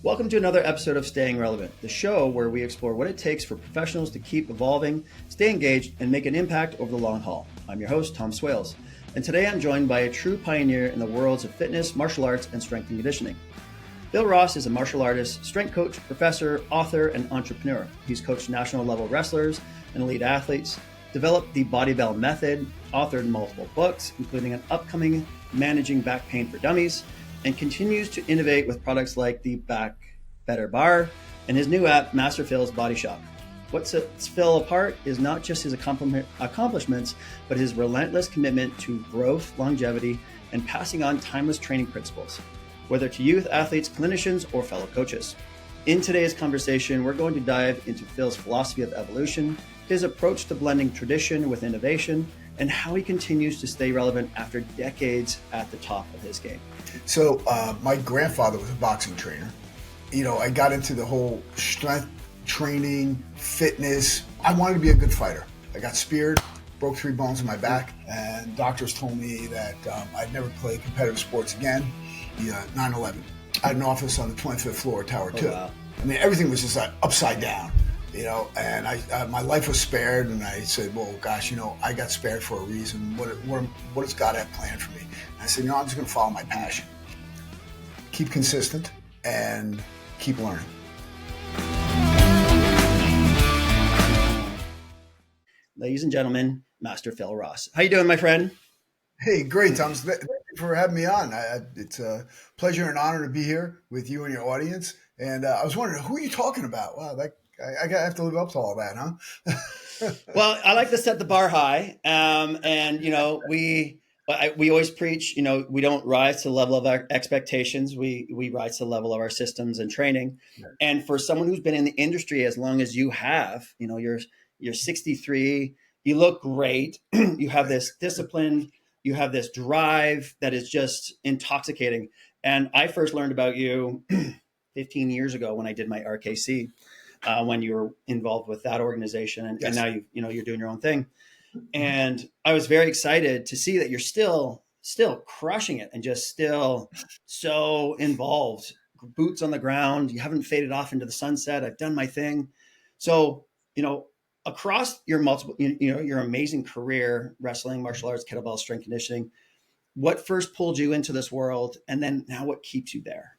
Welcome to another episode of Staying Relevant, the show where we explore what it takes for professionals to keep evolving, stay engaged, and make an impact over the long haul. I'm your host, Tom Swales, and today I'm joined by a true pioneer in the worlds of fitness, martial arts, and strength and conditioning. Phil Ross is a martial artist, strength coach, professor, author, and entrepreneur. He's coached national level wrestlers and elite athletes, developed the Body Bell method, authored multiple books, including an upcoming Managing Back Pain for Dummies, and continues to innovate with products like the Back Better Bar and his new app, Master Phil's Body Shop. What sets Phil apart is not just his accomplishments, but his relentless commitment to growth, longevity, and passing on timeless training principles, whether to youth, athletes, clinicians, or fellow coaches. In today's conversation, we're going to dive into Phil's philosophy of evolution, his approach to blending tradition with innovation, and how he continues to stay relevant after decades at the top of his game. So my grandfather was a boxing trainer. You know, I got into the whole strength training, fitness. I wanted to be a good fighter. I got speared, broke 3 bones in my back, and doctors told me that I'd never play competitive sports again. 9/11. I had an office on the 25th floor of Tower 2. Wow. I mean, everything was just upside down. You know, and my life was spared, and I said, well, gosh, I got spared for a reason. What does God have planned for me? And I said, I'm just going to follow my passion. Keep consistent and keep learning. Ladies and gentlemen, Master Phil Ross. How you doing, my friend? Hey, great, Tom. Thank you for having me on. It's a pleasure and honor to be here with you and your audience. And I was wondering, who are you talking about? Wow, I have to live up to all that, huh? Well, I like to set the bar high. We always preach, we don't rise to the level of our expectations. We rise to the level of our systems and training. Yeah. And for someone who's been in the industry as long as you have, you're 63, you look great. You have this discipline, you have this drive that is just intoxicating. And I first learned about you 15 years ago when I did my RKC. When you were involved with that organization, and, yes. And now you're doing your own thing, and I was very excited to see that you're still crushing it and just still so involved, boots on the ground. You haven't faded off into the sunset. I've done my thing. So across your multiple, your amazing career, wrestling, martial arts, kettlebell, strength conditioning, what first pulled you into this world, and then now what keeps you there?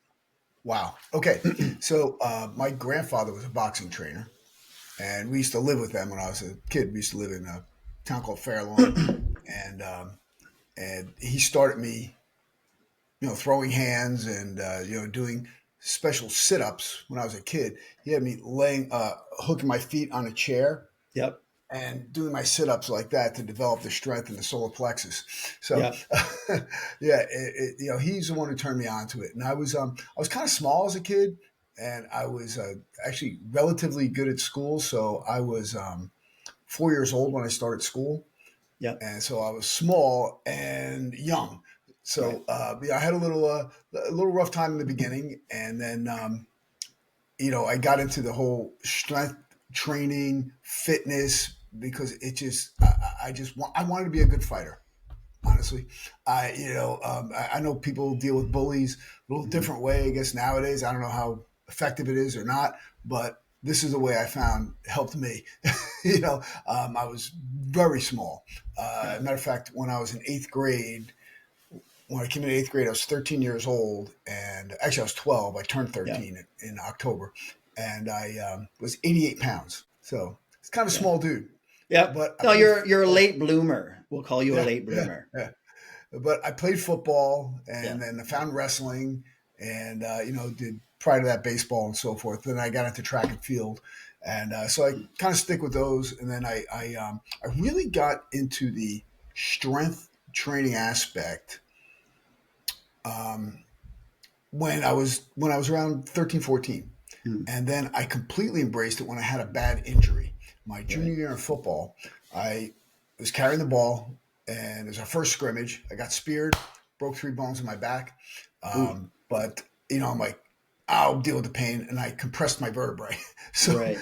Wow. Okay. So my grandfather was a boxing trainer, and we used to live with them when I was a kid. We used to live in a town called Fairlawn, and he started me, throwing hands and doing special sit-ups when I was a kid. He had me hooking my feet on a chair. Yep. And doing my sit-ups like that to develop the strength in the solar plexus. So, yeah, he's the one who turned me on to it. And I was kind of small as a kid, and I was actually relatively good at school. So I was 4 years old when I started school. Yeah, and so I was small and young. So I had a little rough time in the beginning, and then I got into the whole strength training, fitness, because it just, I wanted to be a good fighter. Honestly, I know people deal with bullies a little different way, I guess, nowadays. I don't know how effective it is or not, but this is the way I found helped me. I was very small. Matter of fact, when I was in 8th grade, when I came into 8th grade, I was 13 years old, and actually I was 12. I turned 13 in October. And I was 88 pounds. So it's kind of a small dude. Yeah. But you're a late bloomer. We'll call you a late bloomer. Yeah. But I played football, and then I found wrestling, and, did prior to that baseball and so forth. Then I got into track and field. And so I kind of stick with those. And then I really got into the strength training aspect when I was around 13, 14. And then I completely embraced it when I had a bad injury. My junior year in football, I was carrying the ball, and it was our first scrimmage. I got speared, broke 3 bones in my back. But, I'm like, I'll deal with the pain. And I compressed my vertebrae. So,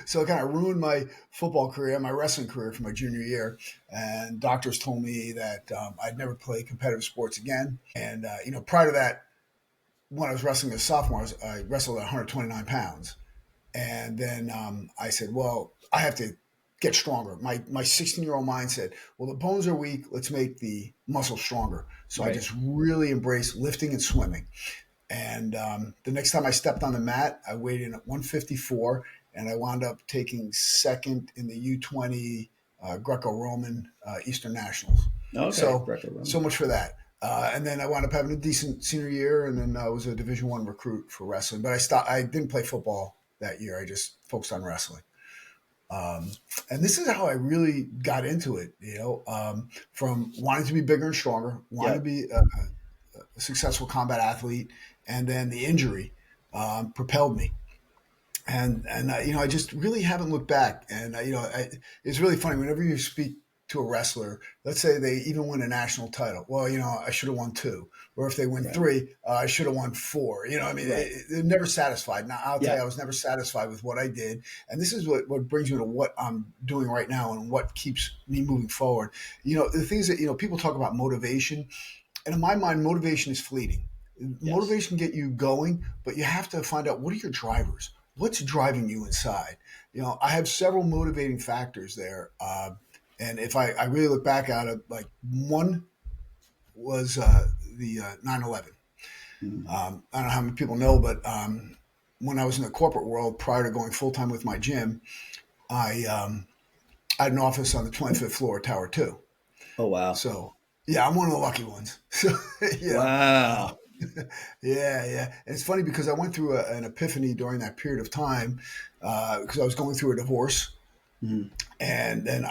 so it kind of ruined my football career, my wrestling career for my junior year. And doctors told me that I'd never play competitive sports again. And, prior to that, when I was wrestling as a sophomore, I wrestled at 129 pounds. And then I said, well, I have to get stronger. My 16-year-old mind said, well, the bones are weak. Let's make the muscle stronger. So I Right. just really embraced lifting and swimming. And the next time I stepped on the mat, I weighed in at 154, and I wound up taking second in the U20 Greco-Roman Eastern Nationals. Okay. So, Greco-Roman. so much for that. And then I wound up having a decent senior year, and then I was a Division I recruit for wrestling. But I didn't play football that year. I just focused on wrestling. And this is how I really got into it, from wanting to be bigger and stronger, wanting to Yep. be a successful combat athlete, and then the injury propelled me. And I just really haven't looked back. And it's really funny whenever you speak to a wrestler. Let's say they even win a national title. Well, I should have won two, or if they win Right. three, I should have won four. I mean, Right. they're never satisfied. Now, I'll tell Yeah. you, I was never satisfied with what I did, and this is what brings me to what I'm doing right now and what keeps me moving forward. The things that people talk about motivation. And in my mind, motivation is fleeting. Yes. Motivation can get you going, but you have to find out what are your drivers? What's driving you inside? I have several motivating factors there. And if I really look back at it, like one was the 9/11. Mm. I don't know how many people know, but when I was in the corporate world prior to going full time with my gym, I had an office on the 25th floor of Tower 2. Oh, wow. So, yeah, I'm one of the lucky ones. So, uh, Wow. yeah, yeah. And it's funny because I went through an epiphany during that period of time because I was going through a divorce, Mm. and then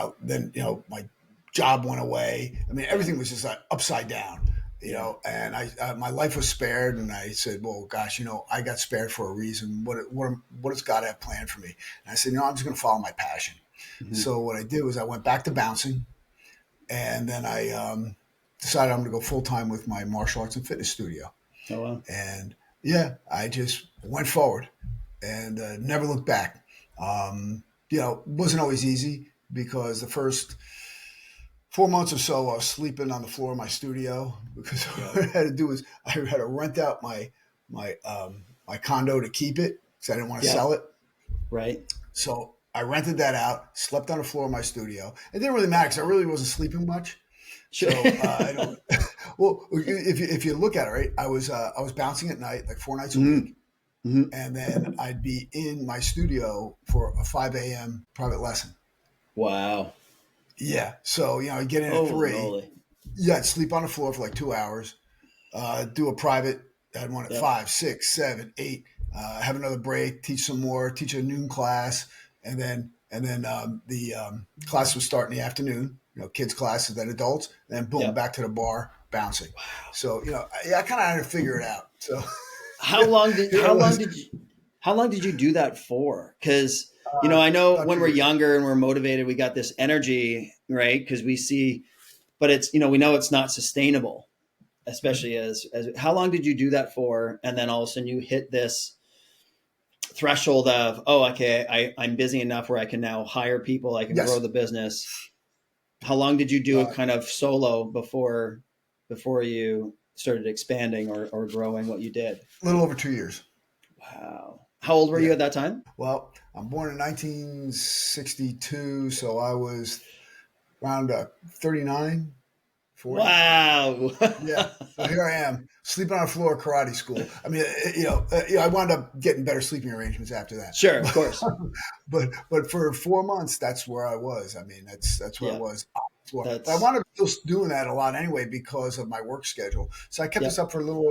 my job went away. I mean, Yeah. everything was just like upside down. Yeah. And my life was spared, and I said, well, gosh, I got spared for a reason. What does God have planned for me? And I said, I'm just going to follow my passion. Hmm. So what I did was I went back to bouncing, and then I decided I'm going to go full time with my martial arts and fitness studio. Oh, wow. And yeah, I just went forward and never looked back. It wasn't always easy because the first 4 months or so I was sleeping on the floor of my studio because Yep. what I had to do was I had to rent out my condo to keep it because I didn't want to Yep. sell it. Right. So I rented that out, slept on the floor of my studio. It didn't really matter because I really wasn't sleeping much. Sure. So I don't. Well, if you look at it, right, I was bouncing at night like 4 nights a Hmm. week, Hmm. and then I'd be in my studio for a 5 a.m. private lesson. Wow. Yeah, so I'd get in at Holy 3. moly. Yeah, I'd sleep on the floor for like 2 hours. Do a private. I'd one at Yep. 5, 6, 7, 8. Have another break. Teach some more. Teach a noon class, and then the class would start in the afternoon. Kids classes, then adults, and then boom, Yep. back to the bar bouncing. Wow. So I kind of had to figure it out. So How long did here I how long was. did you how long did you do that for? Because I know About when 2 we're years. younger and we're motivated, we got this energy, right? Because we see, but it's we know it's not sustainable, especially as how long did you do that for? And then all of a sudden you hit this threshold of, oh, okay, I'm busy enough where I can now hire people, I can grow Yes, the business. How long did you do it a kind of solo before you started expanding or growing what you did? little over 2 years. Wow. How old were you Yeah. at that time? Well, I'm born in 1962, so I was around 39, 40. Wow. Yeah. So here I am, sleeping on a floor of karate school. I mean, I wound up getting better sleeping arrangements after that. Sure, of course. But for 4 months, that's where I was. I mean, that's where I Yeah. was on the floor. But I That's wound up still doing that a lot anyway because of my work schedule. So I kept this yep. up for a little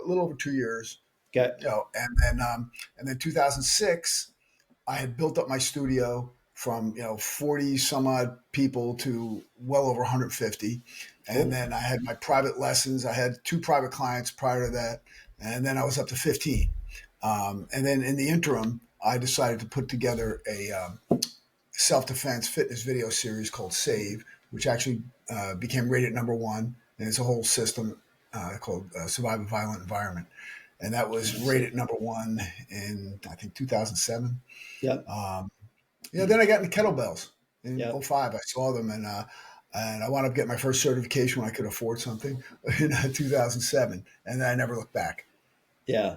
over 2 years. Okay. And then 2006, I had built up my studio from 40 some odd people to well over 150, and Oh, then I had my private lessons. I had 2 private clients prior to that, and then I was up to 15. And then in the interim, I decided to put together a self-defense fitness video series called Save, which actually became rated #1, and it's a whole system called Survive a Violent Environment, and that was I see. rated #1 in I think 2007. Yep. Um, then I got into kettlebells in Yep. '05. I saw them, and I wound up getting my first certification when I could afford something in 2007, and then I never looked back. Yeah.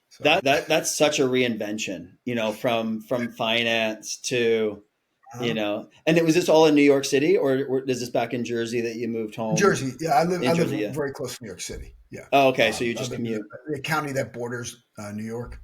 So, That's such a reinvention, from finance to, uh, and it was this all in New York City, or is this back in Jersey that you moved home Jersey. Yeah, I in live Jersey? Yeah. very close to New York City. Yeah. Oh, okay. So you I just live in commute. the county that borders New York.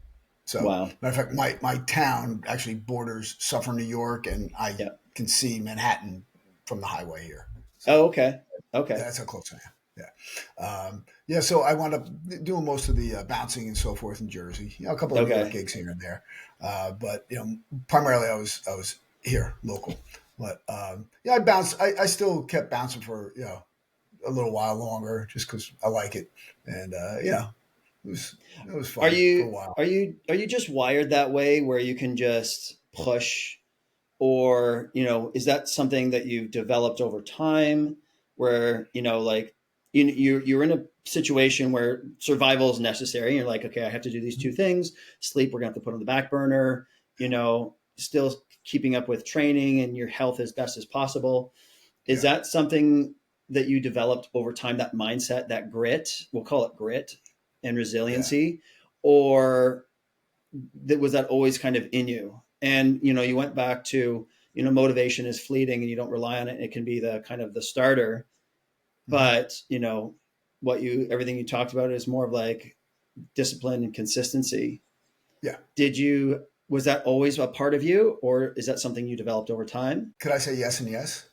So, Wow. matter of fact, my town actually borders Suffern, New York, and I Yeah. can see Manhattan from the highway here. Oh, So okay. Okay. that's how close I am. Yeah. Yeah. So I wound up doing most of the bouncing and so forth in Jersey. A couple of New York Okay. gigs here and there, but primarily I was here local. But yeah, I bounced. I still kept bouncing for a little while longer just because I like it, and it was it was Are fun for a you while. are you just wired that way where you can just push, or is that something that you've developed over time, where like you're in a situation where survival is necessary and you're like, okay, I have to do these two things. Sleep, we're gonna have to put on the back burner, still keeping up with training and your health as best as possible. Is Yeah, that something that you developed over time, that mindset, that grit, we'll call it grit and yeah. resiliency, or was that always kind of in you? And you went back to, motivation is fleeting and you don't rely on it. It can be the kind of the starter, Hmm. but everything you talked about is more of like discipline and consistency. Yeah. Was that always a part of you, or is that something you developed over time? Could I say yes and yes?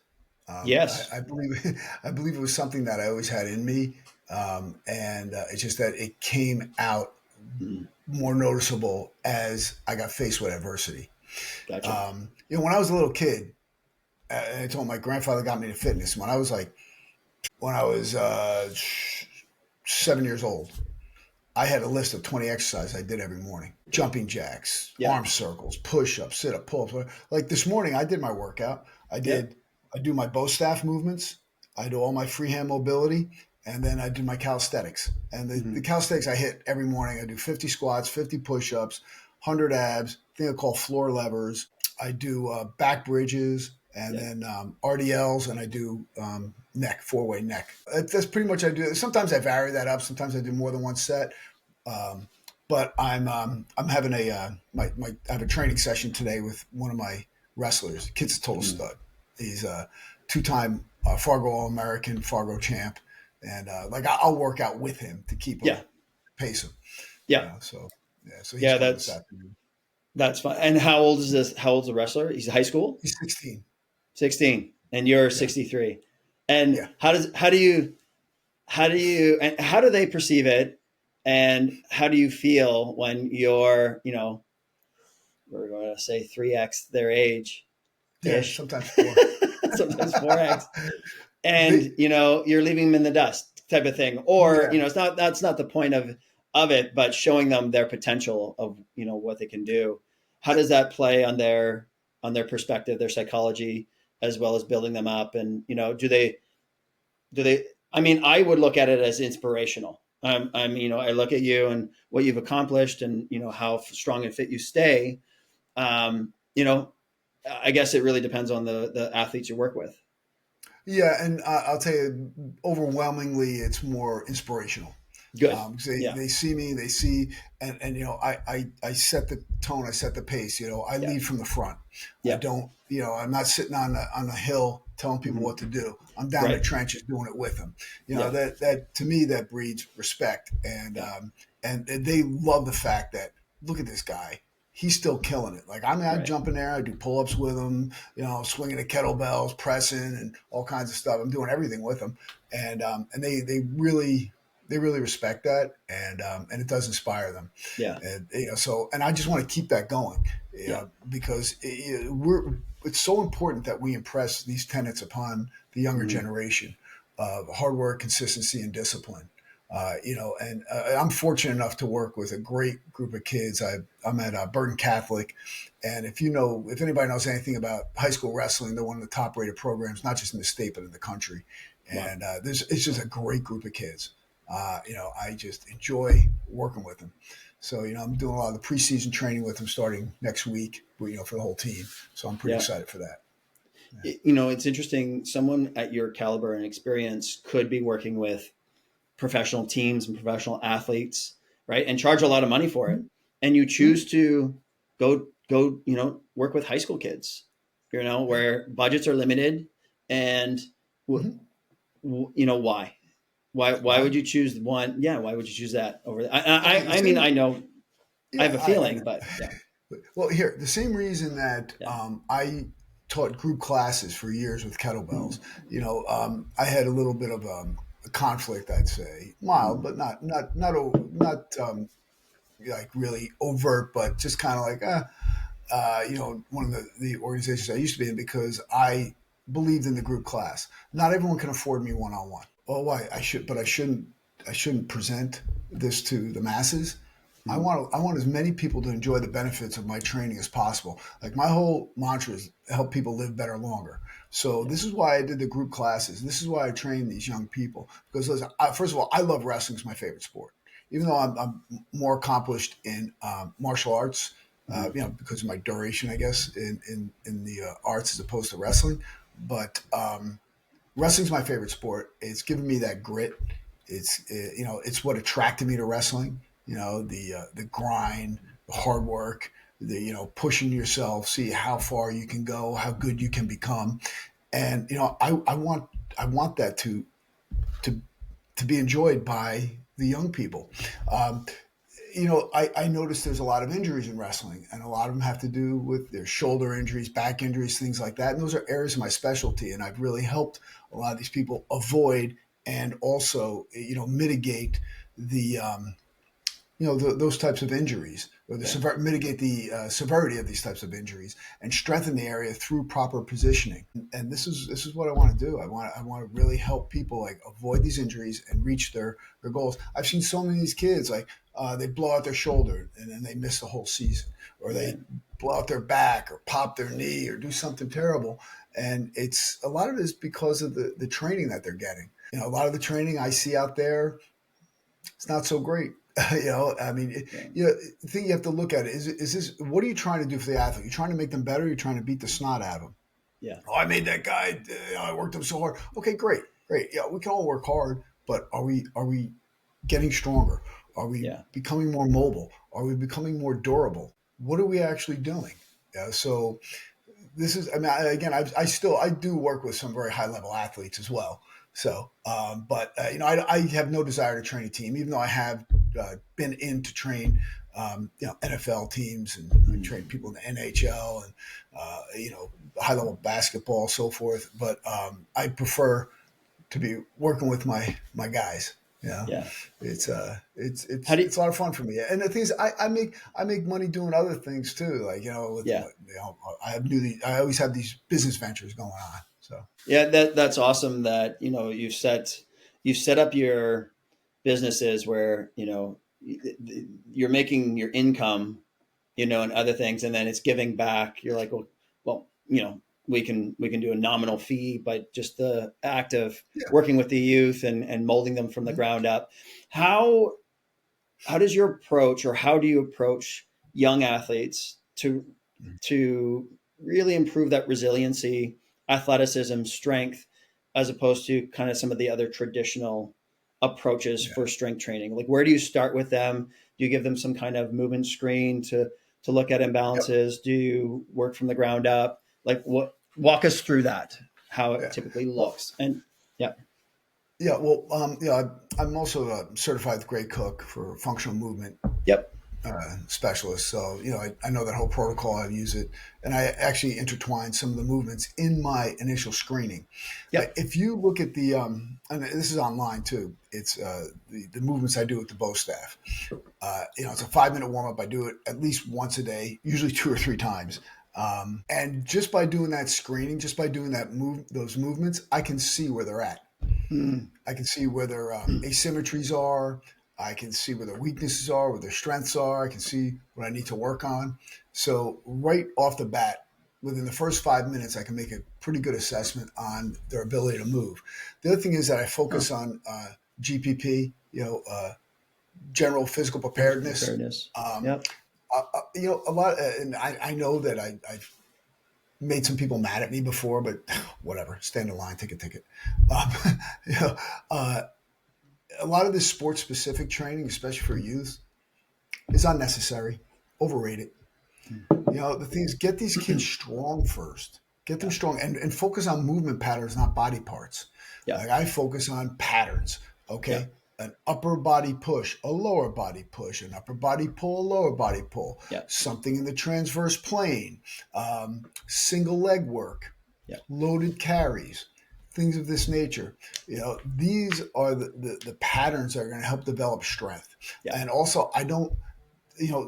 Yes. I believe I believe it was something that I always had in me, and it's just that it came out Mm, more noticeable as I got faced with adversity. gotcha. When I was a little kid, and I told my grandfather got me to fitness when I was 7 years old. I had a list of 20 exercises I did every morning: jumping jacks, Yeah. arm circles, push ups, sit up, pull ups. Like this morning, I did my workout. Yep. I do my bow staff movements. I do all my freehand mobility. And then I do my calisthenics. And the Hmm. calisthenics I hit every morning. I do 50 squats, 50 push ups, 100 abs, thing I call floor levers. I do back bridges and Yep. then RDLs, and I do neck, four-way neck. That's pretty much I do. Sometimes I vary that up. Sometimes I do more than one set. Um, but I'm having I have a training session today with one of my wrestlers. Kid's a total Hmm. stud. He's a two-time Fargo All-American, Fargo champ, and I'll work out with him to keep Yeah. him, pace him. Yeah. So yeah, so he's Yeah. coming this That's afternoon. that's fine. And how old is this? How old's the wrestler? He's high school. He's 16. 16, and you're Yeah, 63. And yeah. and how do they perceive it? And how do you feel when you're, we're going to say 3x their age Yeah, ish, sometimes four. sometimes 4x, They, and you're leaving them in the dust type of thing, or yeah, it's not, that's not the point of it, but showing them their potential of what they can do. How does that play on their perspective, their psychology, as well as building them up? And do they I mean, I would look at it as inspirational. I look at you and what you've accomplished, and how strong and fit you stay. um, you know I guess it really depends on the athletes you work with. yeah, and I'll tell you, overwhelmingly, it's more inspirational. Good. 'Cause Yeah. they see me, they see, and I set the tone, I set the pace. I Yeah. lead from the front. I Yeah. don't, I'm not sitting on the hill telling people Hmm. what to do. I'm down in the Right. trenches doing it with them. Yeah. That to me that breeds respect, Yeah. and they love the fact that look at this guy. He's still killing it. Like I Right. jump in there, I do pull ups with him, swinging the kettlebells, pressing, and all kinds of stuff. I'm doing everything with them, and they really respect that, and it does inspire them, Yeah. and and I just want to keep that going, Yeah. because it's so important that we impress these tenets upon the younger Hmm. generation of hard work, consistency, and discipline. And I'm fortunate enough to work with a great group of kids. I'm at Burton Catholic, and if anybody knows anything about high school wrestling, they're one of the top rated programs, not just in the state but in the country. Wow. And it's just a great group of kids. I just enjoy working with them. So I'm doing a lot of the preseason training with them starting next week. For the whole team. So I'm pretty Yeah. excited for that. It's interesting. Someone at your caliber and experience could be working with professional teams and professional athletes, right? And charge a lot of money for it. And you choose to go, work with high school kids, Yeah. where budgets are limited and Mhm. why? Why Why? would you choose one? Yeah, why would you choose that over that? Okay, the I mean, same. I know I Yeah, have a feeling, but yeah, well, here, the same reason that yeah. I taught group classes for years with Mm, kettlebells. I had a little bit of a conflict, I'd say, mild, mm, but not like really overt, but just kind of like, one of the organizations I used to be in because I believed in the group class. Not everyone can afford me one on one. Oh, why I should, but I shouldn't present this to the masses. mm, I want as many people to enjoy the benefits of my training as possible. Like my whole mantra is help people live better longer. So yeah, this is why I did the group classes. This is why I train these young people because listen, first of all, I love wrestling. It's my favorite sport. Even though I'm more accomplished in martial arts, mm, because of my duration, I guess, in the arts as opposed to wrestling. But wrestling's my favorite sport. It's given me that grit. It's what attracted me to wrestling. The grind, the hard work, the pushing yourself, see how far you can go, how good you can become, and I want that to to be enjoyed by the young people. Um, I noticed there's a lot of injuries in wrestling, and a lot of them have to do with their shoulder injuries, back injuries, things like that. And those are areas of my specialty, and I've really helped a lot of these people avoid and also, mitigate the those types of injuries, or yeah, mitigate the severity of these types of injuries, and strengthen the area through proper positioning. And this is what I want to do. I want to really help people like avoid these injuries and reach their goals. I've seen so many of these kids like they blow out their shoulder and then they miss the whole season, or right, they blow out their back or pop their knee or do something terrible. And it's a lot of it is because of the training that they're getting. A lot of the training I see out there, it's not so great. I mean, yeah, the thing you have to look at is this, what are you trying to do for the athlete? You're trying to make them better. You're trying to beat the snot out of them. yeah, Oh, I made that guy. I worked him so hard. Okay, great, great. Yeah, we can all work hard, but are we getting stronger? Are we yeah, becoming more mobile? Are we becoming more durable? What are we actually doing? Yeah, so this is, I mean, again, I do work with some very high level athletes as well. So, but I have no desire to train a team, even though I have been in to train, NFL teams, and I mm, train people in the NHL and high level basketball, so forth. But I prefer to be working with my guys. yeah. How do you, It's a lot of fun for me. And the thing is, I make money doing other things too. Like with yeah, I always have these business ventures going on. So yeah. That's awesome. That you've set up your businesses where you're making your income, and other things, and then it's giving back. You're like, well, we can do a nominal fee, but just the act of yeah. working with the youth and molding them from the Mhm. ground up. How how does your approach, or how do you approach young athletes to really improve that resiliency, athleticism, strength, as opposed to kind of some of the other traditional approaches Yeah. for strength training? Like, where do you start with them? Do you give them some kind of movement screen to look at Yep. imbalances? Do you work from the ground up? Like, what, walk us through that, how it Yeah. typically Well, looks. And yeah, yeah. Well, I'm also a certified great cook for functional movement yep, specialist. So, I know that whole protocol. I use it. And I actually intertwine some of the movements in my initial screening. Like yep, if you look at the, and this is online too, it's the movements I do with the bow staff. It's a 5 minute warm up. I do it at least once a day, usually 2 or 3 times. And just by doing that screening, just by doing those movements, I can see where they're at. mm, I can see where their asymmetries are. I can see where their weaknesses are, where their strengths are. I can see what I need to work on. So right off the bat, within the first 5 minutes, I can make a pretty good assessment on their ability to move. The other thing is that I huh, focus on GPP, general physical physical preparedness. preparedness. Um, Yep. a lot, and I know that I've made some people mad at me before, but whatever. Stand in line, take a ticket. Um, you know, uh, a lot of this sports specific training, especially for youth, is unnecessary, overrated. The thing is, get these kids strong first. Get them Yeah. strong and focus on movement patterns, not body parts. Yeah. Like I focus on patterns. Yeah. Okay. An upper body push, a lower body push, an upper body pull, a lower body pull, Yeah. something in the transverse plane, single leg work, Yeah. loaded carries, things of this nature. These are the patterns that are going to help develop strength. Yeah. And also, I don't,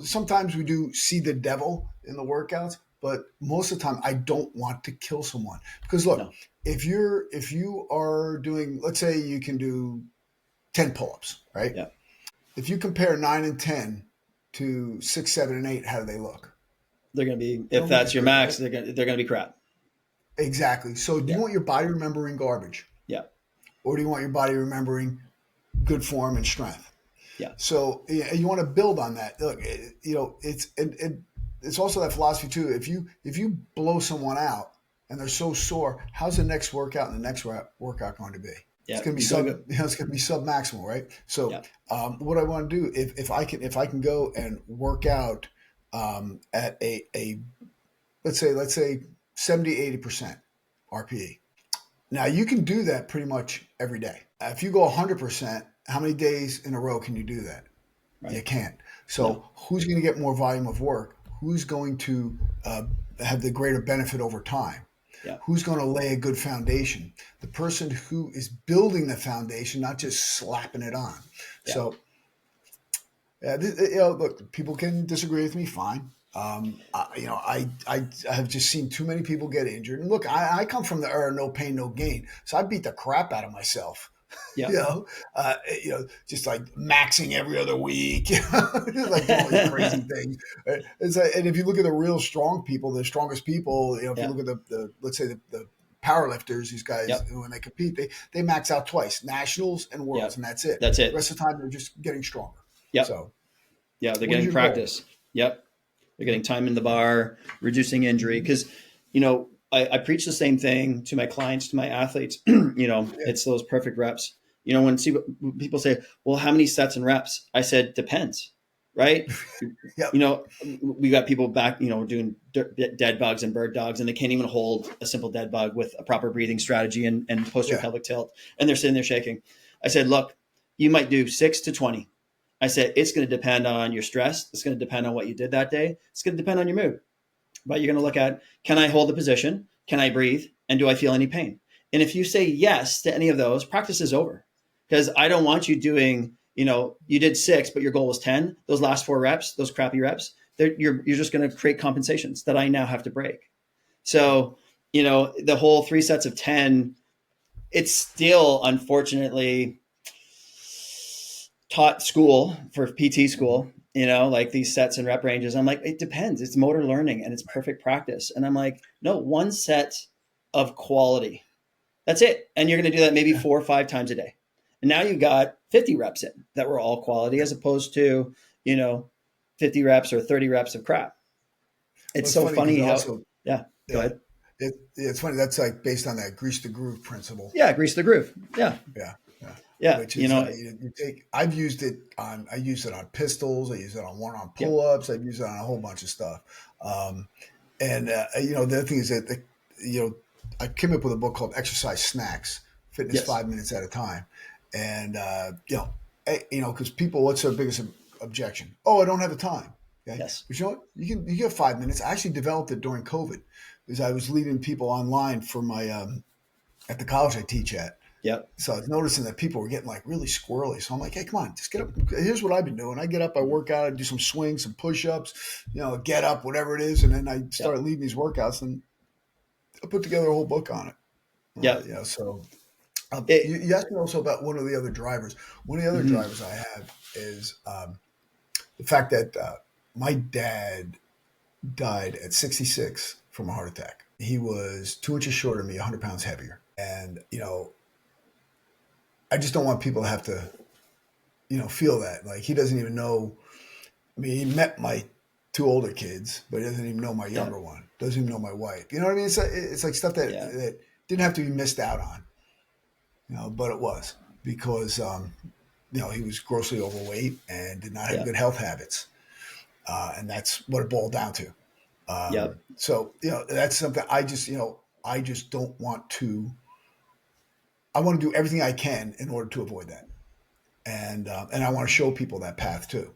sometimes we do see the devil in the workouts, but most of the time I don't want to kill someone because look, No. if you are doing, let's say you can do 10 pull-ups, right? Yeah. If you compare 9 and 10 to 6, 7, and 8, how do they look? They're going to be, They if don't look that's as your good, max, right? they're going to be crap. Exactly. So do you Yeah. want your body remembering garbage, Yeah. or do you want your body remembering good form and strength? Yeah. So you want to build on that. Look, it's also that philosophy too. If you blow someone out and they're so sore, how's the next workout and the next workout going to be? It's Yeah. going to be it's going to be sub maximal, right? So Yeah. what I want to do, if I can go and work out at a let's say 70-80% RPE. Now you can do that pretty much every day. If you go 100%, how many days in a row can you do that? You Right. can't. No. So who's going to get more volume of work? Who's going to have the greater benefit over time? Yeah. Who's going to lay a good foundation? The person who is building the foundation, not just slapping it on. Yeah. So, look, people can disagree with me. Fine. I have just seen too many people get injured. And look, I come from the era no pain, no gain. So I beat the crap out of myself. Yeah. Just like maxing every other week, just like doing all these crazy things. And if you look at the real strong people, the strongest people, if Yeah. you look at the let's say the power lifters, these guys, Yep. when they compete, they max out twice, nationals and worlds, Yep. and that's it. That's it. The rest of the time, they're just getting stronger. Yep. So, Yeah. They're what is getting your goal? practice. Yep. They're getting time in the bar, reducing injury. Because, I preach the same thing to my clients, to my athletes. It's those perfect reps. When people say, well, how many sets and reps? I said, depends, right? Yep. We got people back, doing dead bugs and bird dogs, and they can't even hold a simple dead bug with a proper breathing strategy and posterior Yeah. pelvic tilt. And they're sitting there shaking. I said, look, you might do 6 to 20. I said, it's going to depend on your stress. It's going to depend on what you did that day. It's going to depend on your mood. But you're going to look at, can I hold the position? Can I breathe? And do I feel any pain? And if you say yes to any of those, practice is over. Because I don't want you doing, you did 6, but your goal was 10. Those last 4 reps, those crappy reps, you're just going to create compensations that I now have to break. So, the whole 3 sets of 10, it's still, unfortunately, taught school for PT school, like these sets and rep ranges. I'm like, it depends. It's motor learning and it's perfect practice. And I'm like, no, 1 set of quality. That's it. And you're going to do that maybe 4 or 5 times a day. And now you got 50 reps in that were all quality as opposed to, 50 reps or 30 reps of crap. It's so funny how, also, go ahead. It's funny. That's like based on that grease the groove principle. Yeah. Grease the groove. Yeah. Yeah. Which is, I use it on pistols. I use it on one-arm pull-ups. I use it on a whole bunch of stuff. The other thing is that, I came up with a book called Exercise Snacks, Fitness 5 minutes at a time. And, because people, what's their biggest objection? Oh, I don't have the time. Okay? Yes. But you know what? You get 5 minutes. I actually developed it during COVID because I was leading people online for my, at the college I teach at. Yep. So I was noticing that people were getting like really squirrely. So I'm like, hey, come on, just get up. Here's what I've been doing. I get up, I work out, I do some swings, some push-ups, get up, whatever it is. And then I started leading these workouts and I put together a whole book on it. Yeah. So you asked me also about one of the other drivers. One of the other drivers I have is the fact that my dad died at 66 from a heart attack. He was 2 inches shorter than me, 100 pounds heavier. And, I just don't want people to have to, feel that. Like he doesn't even know. I mean, he met my 2 older kids, but he doesn't even know my younger one. Doesn't even know my wife. You know what I mean? It's like stuff that didn't have to be missed out on, but it was because, he was grossly overweight and did not have good health habits. And that's what it boiled down to. Yep. So, that's something I just don't want to, I want to do everything I can in order to avoid that. And I want to show people that path too.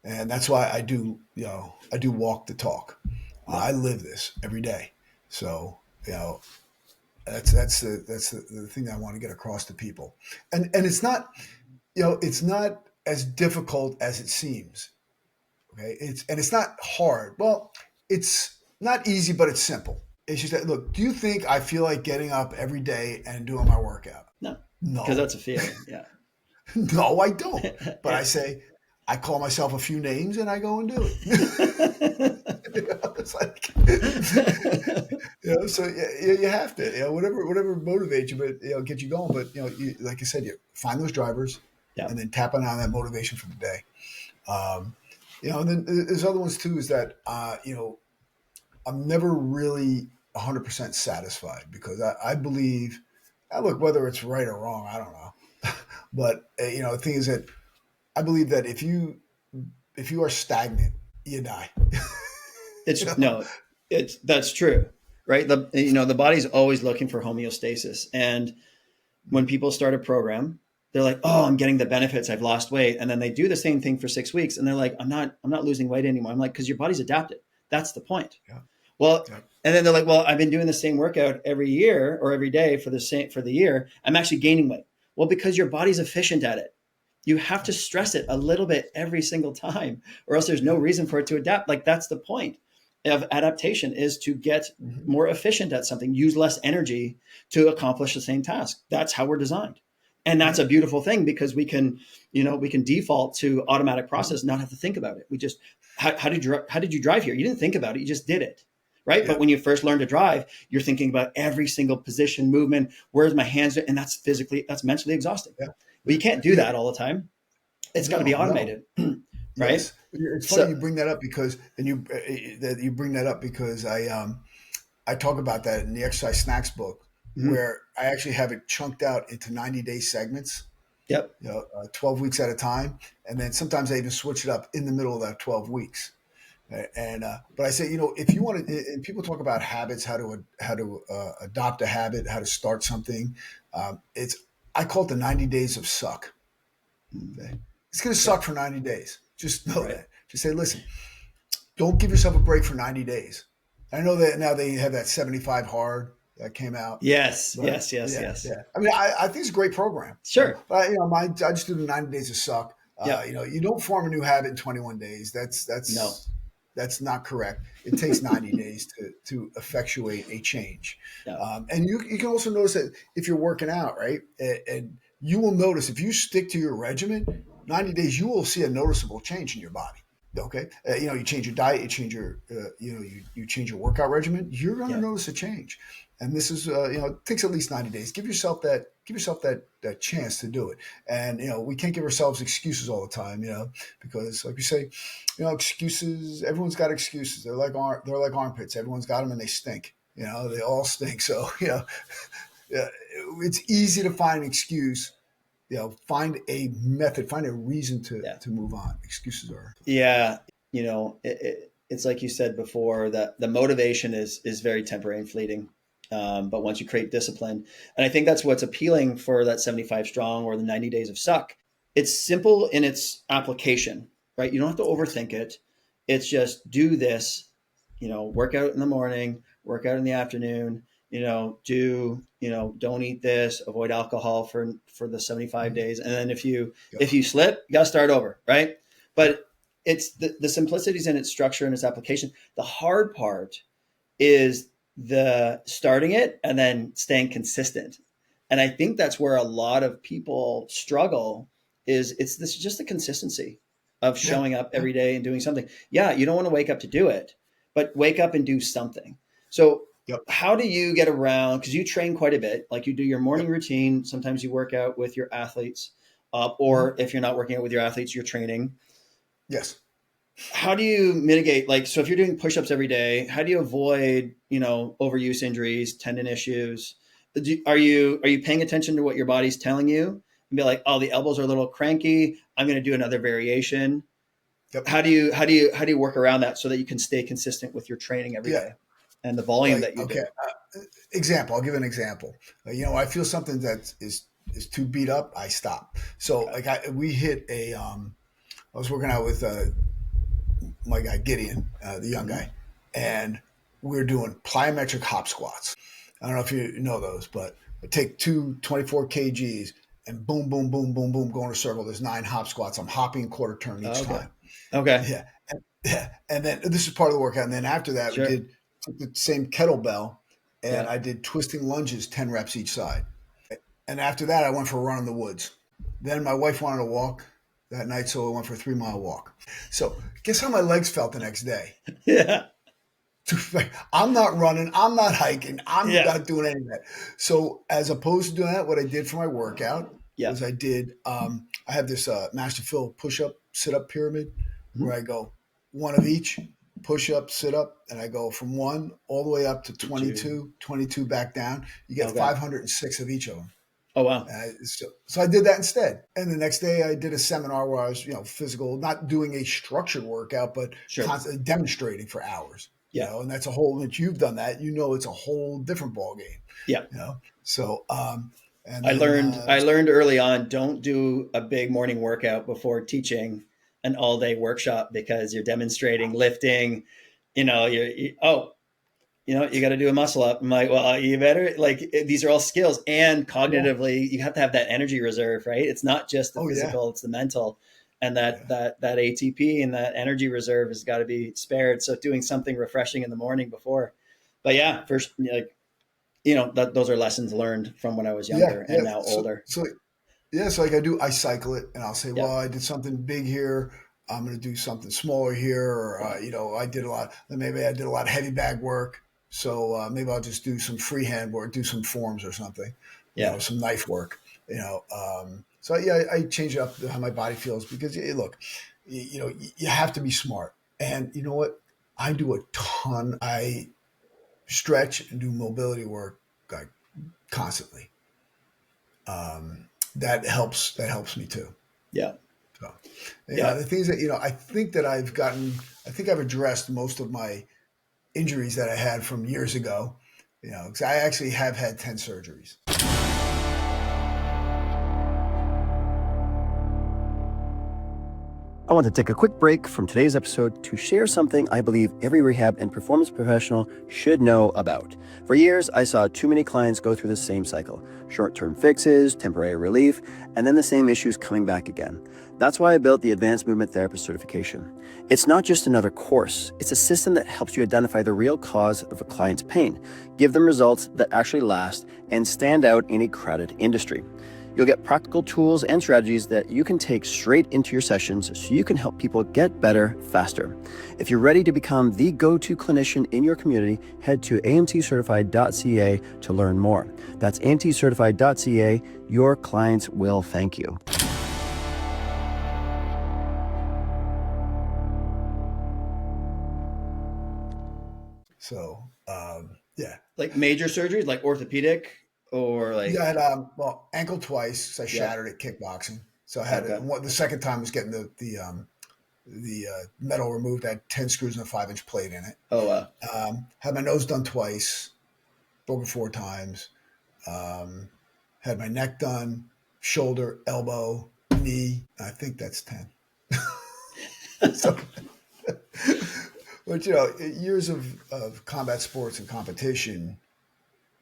And that's why I do walk the talk. Yep. I live this every day. So, that's the thing that I want to get across to people. And it's not as difficult as it seems. Okay. It's not hard. Well, it's not easy, but it's simple. It's just that, look, do you think I feel like getting up every day and doing my workout? No, because No. that's a feeling. Yeah. No, I don't. But Yeah. I call myself a few names and I go and do it. It's like, so you have to, whatever motivates you, but get you going. But like I said, you find those drivers, Yeah. and then tap on that motivation for the day. Um, and then there's other ones too. Is that I'm never really 100% satisfied because I believe, look, whether it's right or wrong, I don't know. But the thing is that I believe that if you are stagnant, you die. It's You know? no, that's true, right? The body's always looking for homeostasis. And when people start a program, they're like, "Oh, I'm getting the benefits. I've lost weight." And then they do the same thing for 6 weeks and they're like, I'm not losing weight anymore. I'm like, "Cause your body's adapted. That's the point." Yeah, Well, yeah, and then they're like, "Well, I've been doing the same workout every year or every day for the year. I'm actually gaining weight." Well, because your body's efficient at it. You have to stress it a little bit every single time, or else there's no yeah. reason for it to adapt. Like that's the point of adaptation, is to get Hmm. more efficient at something, use less energy to accomplish the same task. That's how we're designed. And that's Yeah. a beautiful thing because we can default to automatic Hmm. process, not have to think about it. We just, how did you drive here? You didn't think about it. You just did it. Right. Yeah. But when you first learn to drive, you're thinking about every single position, movement, where's my hands? And that's mentally exhausting. Yeah. But you can't do Yeah. that all the time. It's got to be No, no. automated. Right. Yes. It's funny So, you bring that up because, and you bring that up because I talk about that in the Exercise Snacks book, mhm. where I actually have it chunked out into 90-day segments, Yep. 12 weeks at a time. And then sometimes I even switch it up in the middle of that 12 weeks. And but I say, if you want to, and people talk about habits, how to adopt a habit, how to start something. It's I call it the 90 days of suck. Okay, it's going to Yep. suck for 90 days. Just know Right. that. Just say, listen, don't give yourself a break for 90 days. I know that now they have that 75 hard that came out. Yes. But Yes. Yes. yeah, Yes. yeah. I mean, I think it's a great program. Sure. But I just do the 90 days of suck. Yep. You don't form a new habit in 21 days. No. That's not correct. It takes 90 days to effectuate a change. No. And you can also notice that if you're working out, right, and you will notice if you stick to your regimen, 90 days, you will see a noticeable change in your body. Okay, you change your diet, you change your, you change your workout regimen. You're going to Yep. notice a change, and this is, it takes at least 90 days. Give yourself that chance to do it. And we can't give ourselves excuses all the time, because like we say, excuses. Everyone's got excuses. They're like armpits. Everyone's got them, and they stink. They all stink. So yeah, it's easy to find an excuse. Find a method, find a reason to Yeah. to move on. Excuses are. Yeah. It's like you said before that the motivation is very temporary and fleeting. But once you create discipline, and I think that's what's appealing for that 75 strong or the 90 days of suck. It's simple in its application, right? You don't have to Yes. overthink it. It's just do this, work out in the morning, work out in the afternoon, don't eat this, avoid alcohol for the 75 Mhm. days. And then if you Yep. if you slip, you got to start over, right? But it's the simplicities in its structure and its application. The hard part is the starting it and then staying consistent. And I think that's where a lot of people struggle, is it's this just the consistency of Yeah. showing up Yeah. every day and doing something. Yeah, you don't want to wake up to do it, but wake up and do something. So Yep. how do you get around, because you train quite a bit, like you do your morning Yep. routine, sometimes you work out with your athletes, Mhm. or if you're not working out with your athletes, you're training. Yes. How do you mitigate, like, so if you're doing push-ups every day, how do you avoid overuse injuries, tendon issues? Are you paying attention to what your body's telling you and be like, oh, the elbows are a little cranky, I'm going to do another variation? Yep. How do you work around that so that you can stay consistent with your training every Yeah. day and the volume Like, that you okay. do? Example. I'll give an example. I feel something that is too beat up. I stop. So Okay. like we hit I was working out with my guy Gideon, the young Hmm. guy, and we're doing plyometric hop squats. I don't know if you know those, but take two 24 kgs and boom, boom, boom, boom, boom, go in a circle. There's 9 hop squats. I'm hopping quarter turn each Okay. time. Okay. Yeah. Yeah. And then this is part of the workout. And then after that, we Sure. took the same kettlebell and Yeah. I did twisting lunges, 10 reps each side. And after that, I went for a run in the woods. Then my wife wanted to walk that night, so I went for a 3-mile walk. So guess how my legs felt the next day? Yeah. I'm not running, I'm not hiking, I'm Yeah. not doing any of that. So as opposed to doing that, what I did for my workout Yeah. was I have this Master Phil push-up, sit-up pyramid Mhm. where I go one of each, push up, sit up, and I go from 1 all the way up to To two. 22 back down. You get Okay. 506 of each of them. Oh wow. So I did that instead. And the next day I did a seminar where I was, physical, not doing a structured workout, but Sure. constantly demonstrating for hours, Yeah. and that's a whole, if you've done that, it's a whole different ball game, Yeah. So, and I then, learned I learned early on, don't do a big morning workout before teaching an all day workshop because you're demonstrating lifting. You got to do a muscle up. I'm like, well, you better these are all skills, and yeah. cognitively, you have to have that energy reserve, right? It's not just the Oh yeah. physical; it's the mental, and that Yeah. that that ATP and that energy reserve has got to be spared. So doing something refreshing in the morning before, but yeah, first, those are lessons learned from when I was Yeah. younger and Yeah. now older. So like I cycle it and I'll say, Yeah, well, I did something big here. I'm going to do something smaller here. Or, I did maybe I did a lot of heavy bag work. So maybe I'll just do some freehand work, do some forms or something, yeah, some knife work, so yeah, I change up how my body feels because look, you have to be smart. And you know what? I do a ton. I stretch and do mobility work like constantly. That helps me too. yeah, So, yeah. the things that I think I've addressed most of my injuries that I had from years ago. Because I actually have had 10 surgeries. I want to take a quick break from today's episode to share something I believe every rehab and performance professional should know about. For years, I saw too many clients go through the same cycle: short-term fixes, temporary relief, and then the same issues coming back again. That's why I built the Advanced Movement Therapist certification. It's not just another course, it's a system that helps you identify the real cause of a client's pain, give them results that actually last, and stand out in a crowded industry. You'll get practical tools and strategies that you can take straight into your sessions so you can help people get better faster. If you're ready to become the go-to clinician in your community, head to amtcertified.ca to learn more. That's amtcertified.ca. Your clients will thank you. So, yeah. Like major surgeries, like orthopedic or Yeah, I like, had ankle twice 'cause I yeah, shattered it kickboxing. So I had okay. the second time was getting the metal removed. I had 10 screws and a 5-inch plate in it. Oh, Had my nose done twice, broken 4 times. Had my neck done, shoulder, elbow, knee. I think that's 10. So, but years of combat sports and competition,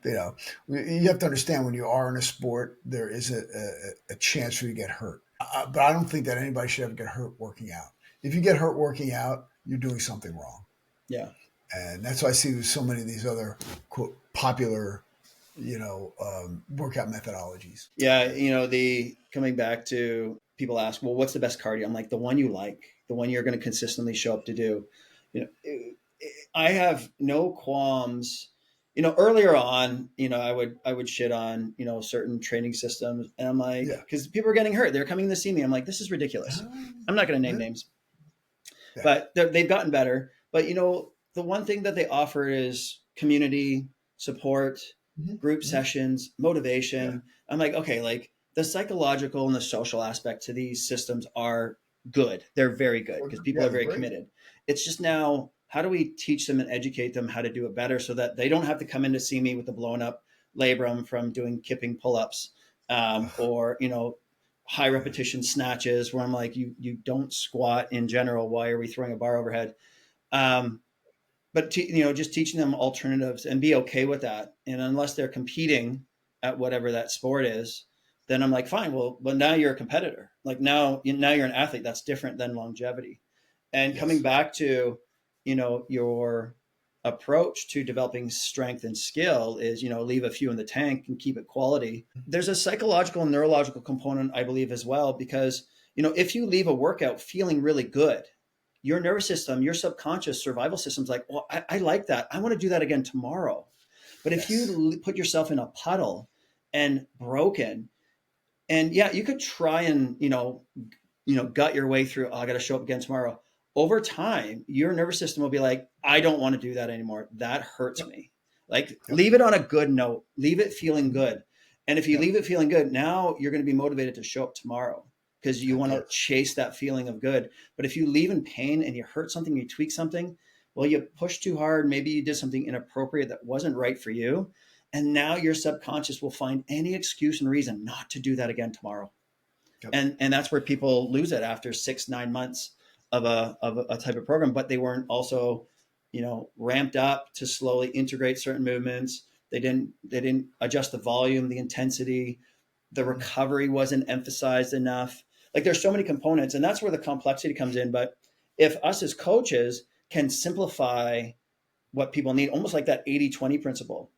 you have to understand when you are in a sport, there is a chance for you to get hurt. But I don't think that anybody should ever get hurt working out. If you get hurt working out, you're doing something wrong. yeah. And that's why I see with so many of these other quote popular, workout methodologies. Yeah, the coming back to people ask, well, what's the best cardio? I'm like, the one you like, the one you're going to consistently show up to do. I have no qualms. Earlier on, I would shit on, certain training systems, and I'm like, Yeah. because people are getting hurt, they're coming to see me. I'm like, this is ridiculous. I'm not going to name Yeah. names, Yeah. but they've gotten better. But the one thing that they offer is community support, group Mm-hmm. sessions, Yeah. motivation. I'm like, okay, like the psychological and the social aspect to these systems are good. They're very good because people Yeah, are they're very great. committed. It's just now, how do we teach them and educate them how to do it better so that they don't have to come in to see me with the blown up labrum from doing kipping pull-ups, Ugh, or, high yeah. repetition snatches where I'm like, you don't squat in general. Why are we throwing a bar overhead? Um, but just teaching them alternatives and be okay with that. And unless they're competing at whatever that sport is, then I'm like, fine. Well, but now you're a competitor. Like now you're an athlete. That's different than longevity. And coming Yes. back to, your approach to developing strength and skill is, leave a few in the tank and keep it quality. There's a psychological and neurological component, I believe, as well, because, if you leave a workout feeling really good, your nervous system, your subconscious survival system's like, well, I like that. I want to do that again tomorrow. But if Yes. you put yourself in a puddle and broken, and yeah, you could try and, gut your way through, oh, I got to show up again tomorrow. Over time, your nervous system will be like, I don't want to do that anymore. That hurts Yep. me. Like, Yep. leave it on a good note, leave it feeling Mhm. good. And if you Yep. leave it feeling good, now you're going to be motivated to show up tomorrow because you want to Yes. chase that feeling of good. But if you leave in pain and you hurt something, you tweak something, well, you push too hard. Maybe you did something inappropriate that wasn't right for you. And now your subconscious will find any excuse and reason not to do that again tomorrow. Yep. And that's where people lose it after 6-9 months of a type of program, but they weren't also, ramped up to slowly integrate certain movements. They didn't adjust the volume, the intensity, the Mhm. recovery wasn't emphasized enough. Like, there's so many components, and that's where the complexity comes in. But if us as coaches can simplify what people need, almost like that 80-20 principle,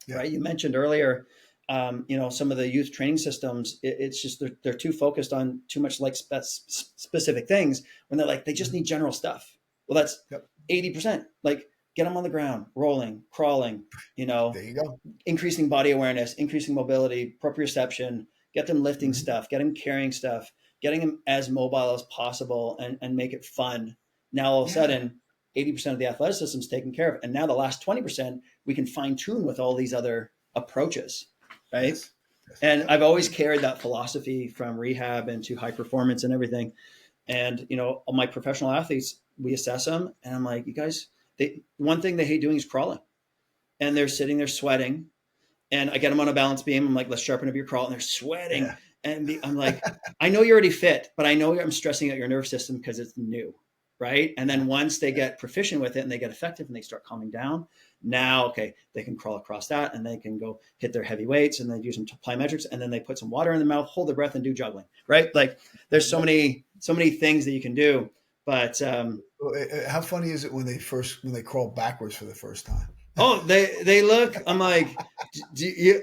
Yeah. right? You mentioned earlier, some of the youth training systems, it's just they're too focused on too much like specific things when they're like, they just Mhm. need general stuff. Well, that's Yep. 80%. Like, get them on the ground, rolling, crawling, There you go. increasing body awareness, increasing mobility, proprioception, get them lifting Mhm. stuff, get them carrying stuff, getting them as mobile as possible, and make it fun. Now, all of a Yeah. sudden, 80% of the athleticism is taken care of. And now the last 20%, we can fine tune with all these other approaches, right? Yes. Yes. And Yep. I've always carried that philosophy from rehab into high performance and everything. And, all my professional athletes, we assess them and I'm like, you guys, one thing they hate doing is crawling. And they're sitting there sweating, and I get them on a balance beam. I'm like, let's sharpen up your crawl. And they're sweating. Yeah. I'm like, I know you're already fit, but I know I'm stressing out your nervous system because it's new. Right. And Yeah. then once they Yeah. get proficient with it and they get effective and they start calming down, now, okay, they can crawl across that and they can go hit their heavy weights and they do some plyometrics and then they put some water in their mouth, hold their breath and do juggling. Right. Like, there's so Yep. many things that you can do. But, Well, how funny is it when they crawl backwards for the first time? oh, they look, I'm like, do you,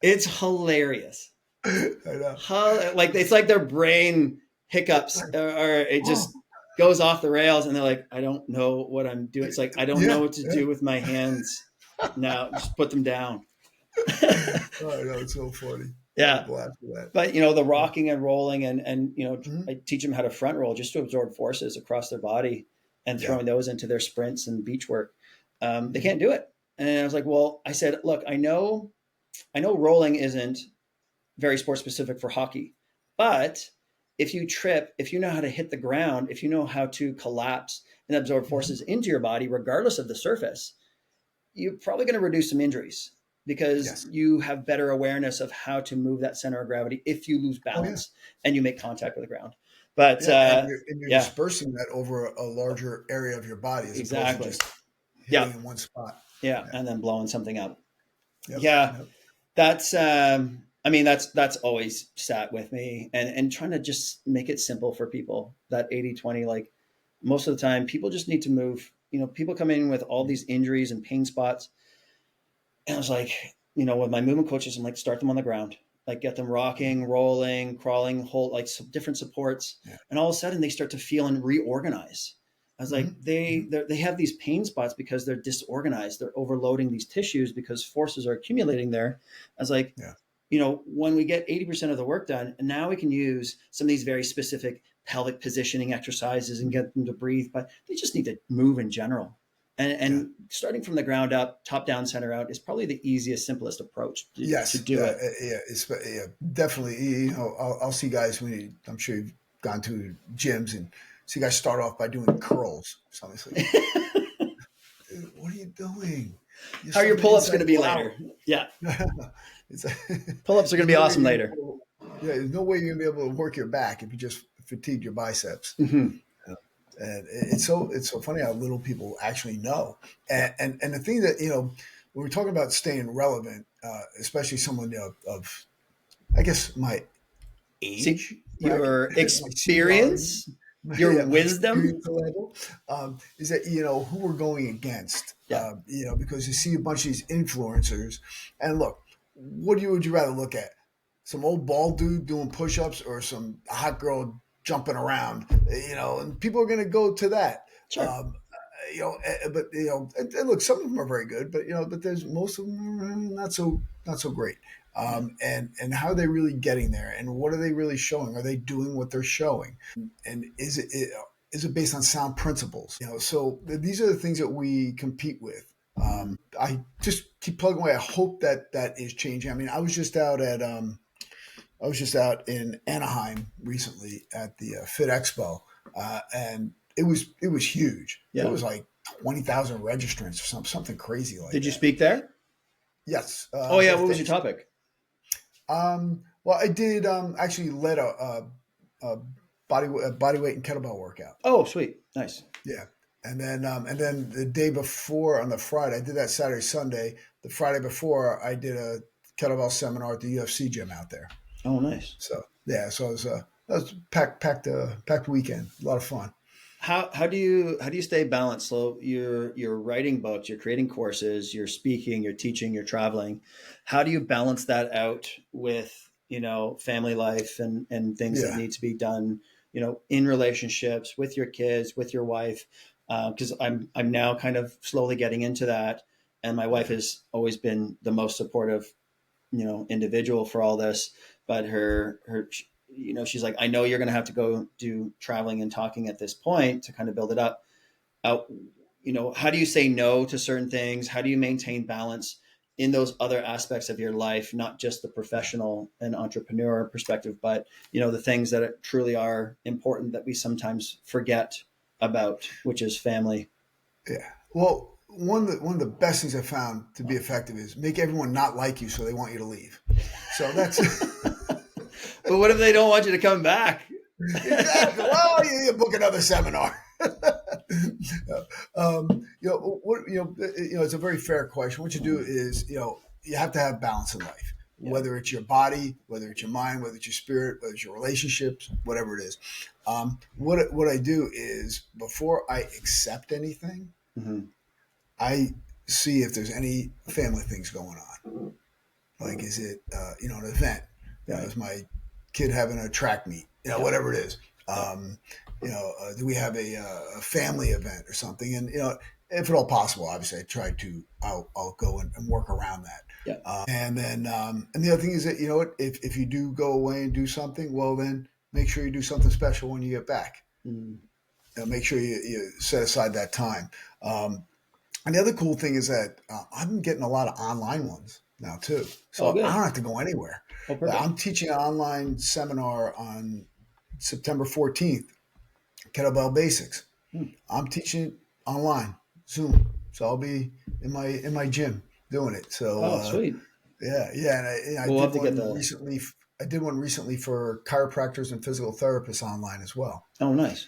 it's hilarious. I know. Like, it's like their brain hiccups, or it Oh, just goes off the rails and they're like, I don't know what I'm doing. It's like, I don't know yeah. what to Yeah. do with my hands now. Just put them down. Oh, I know. It's so funny. Yeah. I'm glad for that. But, the rocking and rolling, and Mhm. I teach them how to front roll just to absorb forces across their body and Yeah. throwing those into their sprints and beach work. They Mhm. can't do it. And I was like, well, I said, look, I know rolling isn't very sport specific for hockey. But if you trip, if you know how to hit the ground, if you know how to collapse and absorb Mhm. forces into your body, regardless of the surface, you're probably going to reduce some injuries because Yes. you have better awareness of how to move that center of gravity if you lose Oh, yeah. balance and you make contact with the ground. But Yeah. And you're yeah, dispersing that over a larger area of your body as opposed to exactly. just hitting Yeah, in one spot. yeah, Yeah. and then blowing something up. Yep. Yeah, Yep. that's I mean, that's always sat with me, and trying to just make it simple for people, that 80-20. Like, most of the time people just need to move. People come in with all these injuries and pain spots, and I was like, with my movement coaches, I'm like, start them on the ground, like get them rocking, Mhm. rolling, crawling, hold, like, some different supports, Yeah. and all of a sudden they start to feel and reorganize. I was like, Mhm. they Mhm. they have these pain spots because they're disorganized. They're overloading these tissues because forces are accumulating there. I was like, Yeah. when we get 80% of the work done, and now we can use some of these very specific pelvic positioning exercises and Mhm. get them to breathe, but they just need to move in general. And, Yeah. and starting from the ground up, top down, center out is probably the easiest, simplest approach to Yes. do Yeah. it. Yeah. Definitely. I'll see guys I'm sure you've gone to gyms and see guys start off by doing curls. So it's like, dude, what are you doing? You're How are your starting pull-ups going inside to be you out. later? Yeah. It's Pull-ups are going there's to be no way awesome you're later. there's no way you're gonna be able to work your back if you just fatigued your biceps. Mm-hmm. And it's so funny how little people actually know. Yeah. And the thing that when we're talking about staying relevant, especially someone of I guess my See, age bracket, your my seniority, experience, your my wisdom. experience level, is that who we're going against. Yeah. Because you see a bunch of these influencers, and look, would you rather look at? Some old bald dude doing push-ups or some hot girl jumping around, and people are going to go to that. Sure. But and look, some of them are very good, but there's most of them are not so great. And how are they really getting there? And what are they really showing? Are they doing what they're showing? And is it based on sound principles? So these are the things that we compete with. I just keep plugging away. I hope that is changing. I mean, I was just out in Anaheim recently at the Fit Expo, and it was huge. There Yeah. was like 20,000 registrants or something crazy like Did you that. speak there? Yes, Oh yeah. both What was your days. topic? Well, I did actually led a body weight and kettlebell workout. Oh, sweet. Nice. Yeah, and then the day before on the Friday, I did that Saturday Sunday. The Friday before, I did a kettlebell seminar at the UFC gym out there. Oh, nice. So yeah, so it was that was packed weekend. A lot of fun. How do you stay balanced? So you're writing books, you're creating courses, you're speaking, you're teaching, you're traveling. How do you balance that out with family life and things that Yeah, need to be done in relationships with your kids, with your wife? Because I'm now kind of slowly getting into that, and my wife has always been the most supportive individual for all this, but her she's like, I know you're going to have to go do traveling and talking at this point to kind of build it up. uh, how do you say no to certain things? How do you maintain balance in those other aspects of your life, not just the professional and entrepreneur perspective, but the things that truly are important that we sometimes forget about, which is family. yeah. Well, one of the best things I found to be effective is make everyone not like you, so they want you to leave. So that's But what if they don't want you to come back? exactly. Well, you book another seminar. It's a very fair question. What you do is, you have to have balance in life, Yeah. whether it's your body, whether it's your mind, whether it's your spirit, whether it's your relationships, whatever it is. What I do is before I accept anything, Mm-hmm. I see if there's any family things going on. Like, is it, an event? Right. Is my kid having a track meet? Yeah. Whatever it is. Yeah. Do we have a family event or something? And, if at all possible, obviously I'll go and work around that. Yeah. And then, and the other thing is that, if you do go away and do something, well, then make sure you do something special when you get back. Mm. Make sure you set aside that time. And the other cool thing is that I've been getting a lot of online ones now too. Oh, So I good. don't have to go anywhere. Oh, perfect. I'm teaching an online seminar on September 14th, Kettlebell Basics. Hmm. I'm teaching online, Zoom. So I'll be in my gym doing it. So Oh, sweet. yeah. And I We'll did have to get one the. recently. I did one recently for chiropractors and physical therapists online as well. Oh, nice.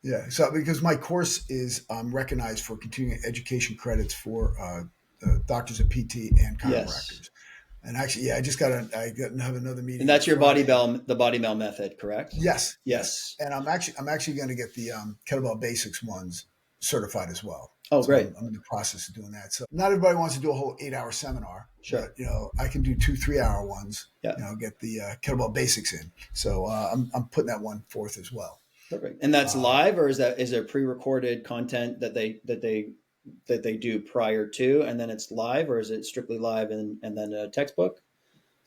Yeah, so because my course is recognized for continuing education credits for doctors of PT and Yes. chiropractors, and actually, yeah, I got to have another meeting And on that's your Friday. the body bell method, correct? Yes, yes, Yes. and I'm actually going to get the kettlebell basics ones certified as well. Oh, So great. I'm in the process of doing that. So not everybody wants to do a whole 8-hour seminar, Sure. but I can do 2 3-hour ones. Yeah. Get the kettlebell basics in. So I'm putting that one forth as well. Perfect. And that's live, or is there pre-recorded content that they do prior to, and then it's live, or is it strictly live and then a textbook?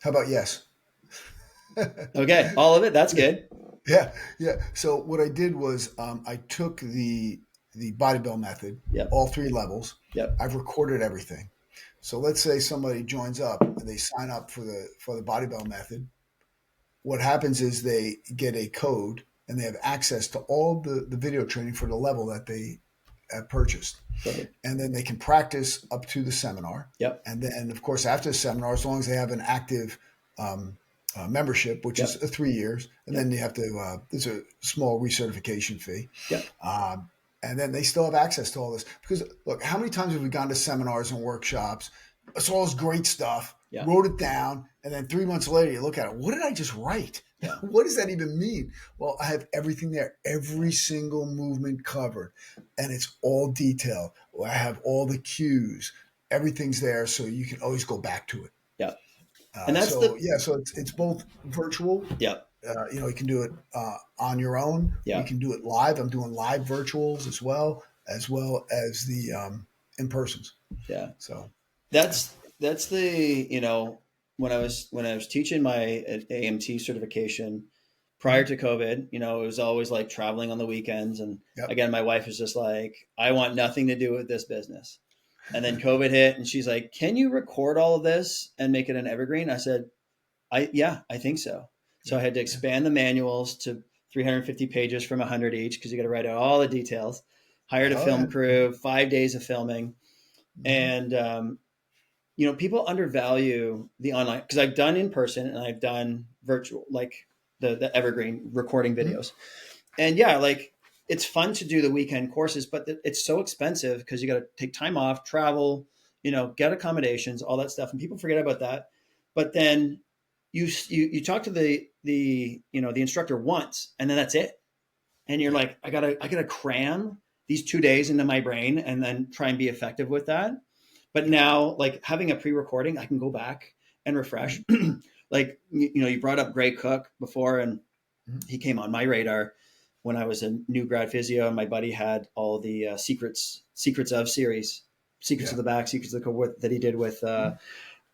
How about yes? Okay, all of it. That's good. Yeah, yeah. So what I did was I took the body bell method, Yep. all 3 levels. Yep. I've recorded everything. So let's say somebody joins up and they sign up for the body bell method. What happens is they get a code and they have access to all the video training for the level that they have purchased. Perfect. And then they can practice up to the seminar. Yep. And then, of course, after the seminar, as long as they have an active membership, which is 3 years, and then you have to, there's a small recertification fee. Yep. And then they still have access to all this. Because, look, how many times have we gone to seminars and workshops? It's all this great stuff, wrote it down, and then 3 months later you look at it. What did I just write? Yeah. What does that even mean? Well, I have everything there, every single movement covered, and it's all detailed. I have all the cues. Everything's there, so you can always go back to it. Yeah. And that's so it's both virtual. Yeah. You can do it on your own. Yeah. You can do it live. I'm doing live virtuals as well as the in-persons. Yeah. So that's the, when I was teaching my AMT certification prior to COVID, it was always like traveling on the weekends. And again, my wife was just like, I want nothing to do with this business. And then COVID hit and she's like, can you record all of this and make it an evergreen? I said, I think so. So I had to expand the manuals to 350 pages from 100 each, because you got to write out all the details, hired a film crew, 5 days of filming. And, people undervalue the online, because I've done in person and I've done virtual, like the evergreen recording videos. And it's fun to do the weekend courses, but it's so expensive because you got to take time off, travel, get accommodations, all that stuff. And people forget about that. But then you talk to the instructor once, and then that's it. And you're like, I gotta cram these 2 days into my brain and then try and be effective with that. But now, like, having a pre-recording, I can go back and refresh. Like, you brought up Gray Cook before, and he came on my radar when I was a new grad physio, and my buddy had all the secrets of series, secrets of the back, secrets of the core that he did with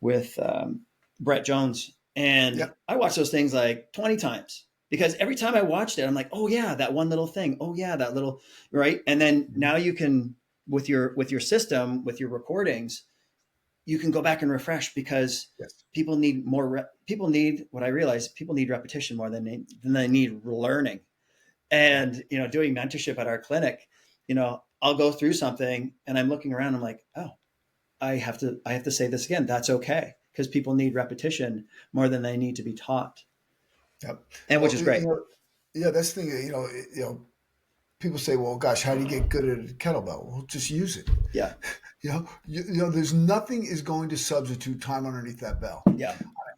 Brett Jones. And I watched those things like 20 times, because every time I watched it, I'm like, oh yeah, that one little thing. Oh yeah, that little, right. And then now you can, with your system, with your recordings, you can go back and refresh, because people need what I realize, people need repetition more than they need learning. And, doing mentorship at our clinic, I'll go through something and I'm looking around, I'm like, oh, I have to say this again. That's okay. Because people need repetition more than they need to be taught. Yep. And which is great. That's the thing, people say, well, gosh, how do you get good at a kettlebell? Well, just use it. Yeah. There's nothing is going to substitute time underneath that bell. Yeah.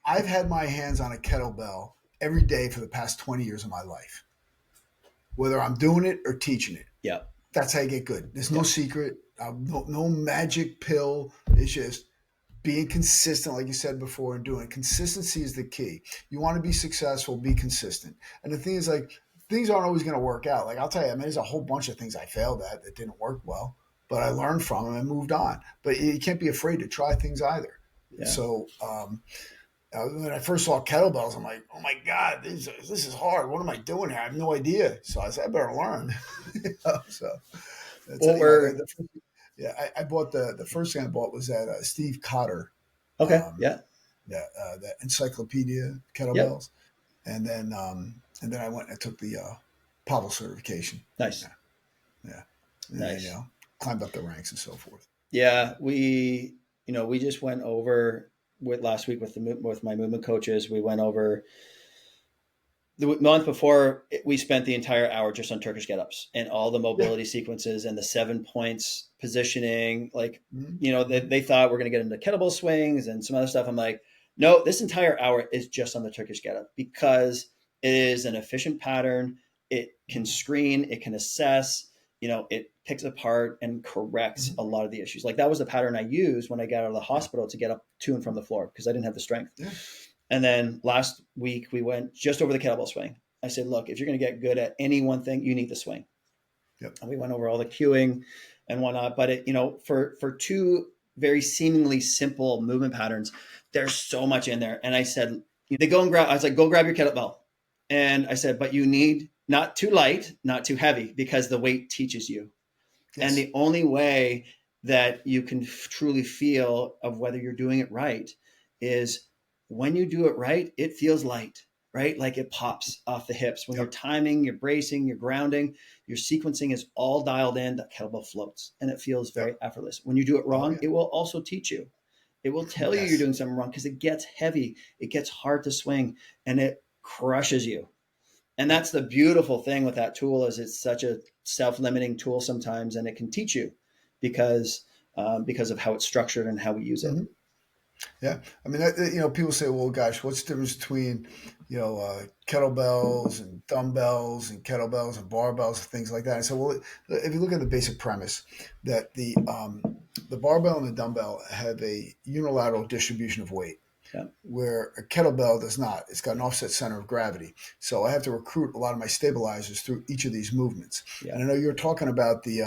I've had my hands on a kettlebell every day for the past 20 years of my life, whether I'm doing it or teaching it. Yeah. That's how you get good. There's no secret, no magic pill. It's just being consistent, like you said before, and doing it. Consistency is the key. You want to be successful, be consistent. And the thing is, like, things aren't always going to work out. Like, I'll tell you, there's a whole bunch of things I failed at that didn't work well, but I learned from them and moved on. But you can't be afraid to try things either. Yeah. So when I first saw kettlebells, I'm like, oh my God, this is hard. What am I doing here? I have no idea. So I said, I better learn. I bought the first thing I bought was that Steve Cotter. Okay. That encyclopedia kettlebells. Yep. And then I went and took the Pavel certification. Nice. Yeah. Nice. And, climbed up the ranks and so forth. Yeah. We just went over last week with my movement coaches. We went over the month before. We spent the entire hour just on Turkish get-ups and all the mobility sequences and the 7 points positioning. Like, they thought we're going to get into kettlebell swings and some other stuff. I'm like, no, this entire hour is just on the Turkish get-up, because it is an efficient pattern. It can screen, it can assess, it picks apart and corrects a lot of the issues. Like, that was the pattern I used when I got out of the hospital to get up to and from the floor, because I didn't have the strength. Yeah. And then last week we went just over the kettlebell swing. I said, look, if you're going to get good at any one thing, you need the swing. Yep. And we went over all the cueing and whatnot. But for two very seemingly simple movement patterns, there's so much in there. And I said, go grab your kettlebell. And I said, but you need not too light, not too heavy, because the weight teaches you. Yes. And the only way that you can truly feel of whether you're doing it right is when you do it right, it feels light. right? Like it pops off the hips. When you're Yep. timing, you're bracing, you're grounding, your sequencing is all dialed in, the kettlebell floats and it feels very Yep. effortless. When you do it Oh wrong, yeah. it will also teach you. It will tell you you're Yes. doing something wrong because it gets heavy, it gets hard to swing, and it crushes you. And Yep. that's the beautiful thing with that tool is it's such a self-limiting tool sometimes, and it can teach you because because of how it's structured and how we use it. Hmm. Yeah, I mean, people say, "Well, gosh, what's the difference between, kettlebells and dumbbells and kettlebells and barbells and things like that?" I said, "Well, if you look at the basic premise that the barbell and the dumbbell have a unilateral distribution of weight, Yeah, where a kettlebell does not. It's got an offset center of gravity. So I have to recruit a lot of my stabilizers through each of these movements. yeah, And I know you're talking about the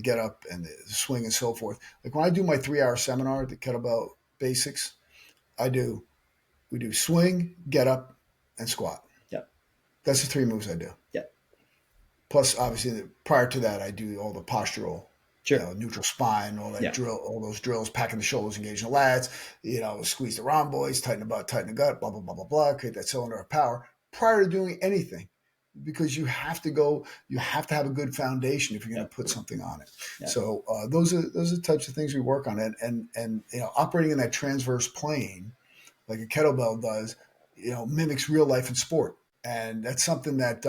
get up and the swing and so forth. Like when I do my 3 hour seminar, the kettlebell basics, I do we do swing, get up, and squat. yeah, That's the three moves I do. yeah. Plus, obviously, prior to that, I do all the postural, Sure. neutral spine, all that Yeah, drill, all those drills, packing the shoulders, engaging the lats, squeeze the rhomboids, tighten the butt, tighten the gut, blah, blah, blah, blah, blah, create that cylinder of power prior to doing anything. Because you have to have a good foundation if you're yeah, going to put something on it. yeah, So those are the types of things we work on, and operating in that transverse plane like a kettlebell does, mimics real life in sport, and that's something that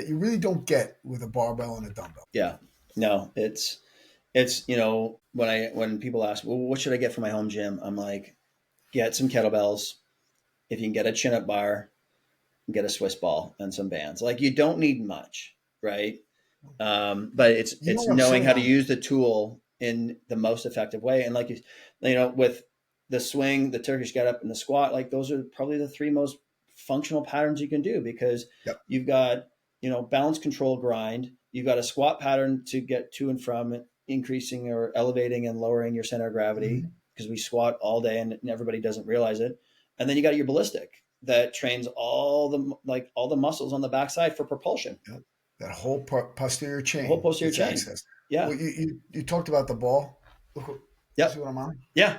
you really don't get with a barbell and a dumbbell. yeah. No, it's when people ask, well, what should I get for my home gym? I'm like, get some kettlebells. If you can get a chin up bar, get a Swiss ball and some bands. Like you don't need much, right? But it's You know it's what I'm knowing saying how to on? use the tool in the most effective way. And like with the swing, the Turkish get up, and the squat, like those are probably the three most functional patterns you can do because Yep. you've got balance, control, grind. You've got a squat pattern to get to and from increasing or elevating and lowering your center of gravity Mm-hmm. because we squat all day and everybody doesn't realize it. And then you got your ballistic that trains all the muscles on the backside for propulsion, Yep. That whole posterior the whole chain posterior gets chain. access. Yeah. Well, you talked about the ball. Look, you see Yep. what I'm on? Yeah.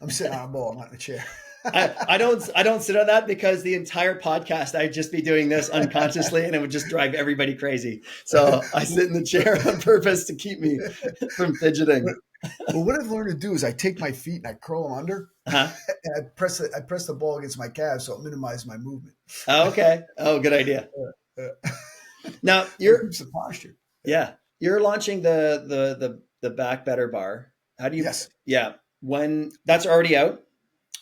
I'm sitting on a ball. I'm not in a chair. I don't sit on that because the entire podcast I'd just be doing this unconsciously and it would just drive everybody crazy. So I sit in the chair on purpose to keep me from fidgeting. Well, what I've learned to do is I take my feet and I curl them under, Uh-huh. and I press the ball against my calves so it minimizes my movement. Oh, okay. Oh, good idea. Uh, Now it you're keeps the posture. Yeah. yeah, you're launching the back better bar. How do you Yes. yeah, when that's already out?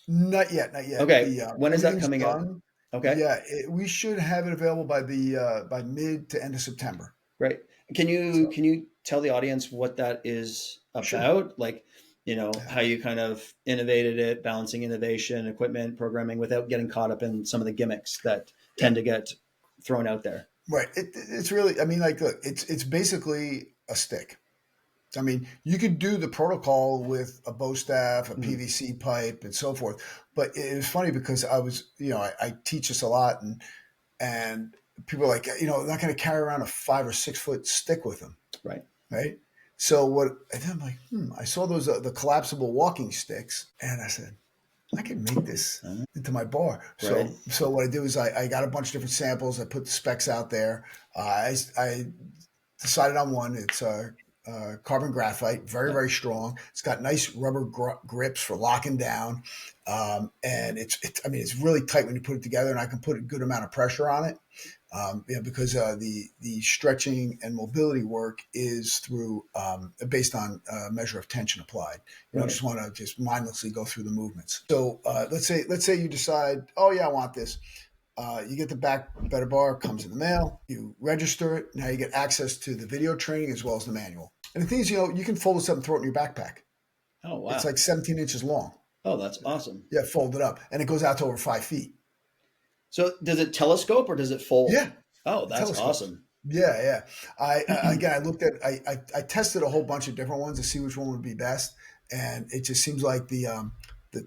Not yet. Not yet. Okay. The When is that everything's coming out? done. Okay. Yeah, we should have it available by mid to end of September. Great. Can you So can you tell the audience what that is sure. about? Like, Yeah. how you kind of innovated it, balancing innovation, equipment, programming without getting caught up in some of the gimmicks that Yeah. tend to get thrown out there. Right. It's really. I mean, like, look, it's basically a stick. I mean, you could do the protocol with a bow staff, a Mhm. PVC pipe, and so forth. But it was funny because I teach this a lot, and people are like, they're not going to carry around a 5 or 6 foot stick with them, Right. right? So and then I'm like, I saw those the collapsible walking sticks, and I said, I can make this into my bar. Right. So what I do is I got a bunch of different samples. I put the specs out there. I decided on one. It's carbon graphite, very, Yeah. very strong. It's got nice rubber grips for locking down. And I mean, it's really tight when you put it together, and I can put a good amount of pressure on it. Because the stretching and mobility work is through based on a measure of tension applied. You don't Right. just want to just mindlessly go through the movements. So let's say you decide, oh yeah, I want this. You get the back better bar, comes in the mail. You register it. Now you get access to the video training as well as the manual. And the thing is, you can fold this up and throw it in your backpack. Oh, It's wow. like 17 inches long. Oh, that's awesome. Yeah, fold it up, and it goes out to over 5 feet. So does it telescope or does it fold? Yeah, Oh, it that's telescopes. awesome. Yeah, yeah. I looked at I tested a whole bunch of different ones to see which one would be best, and it just seems like the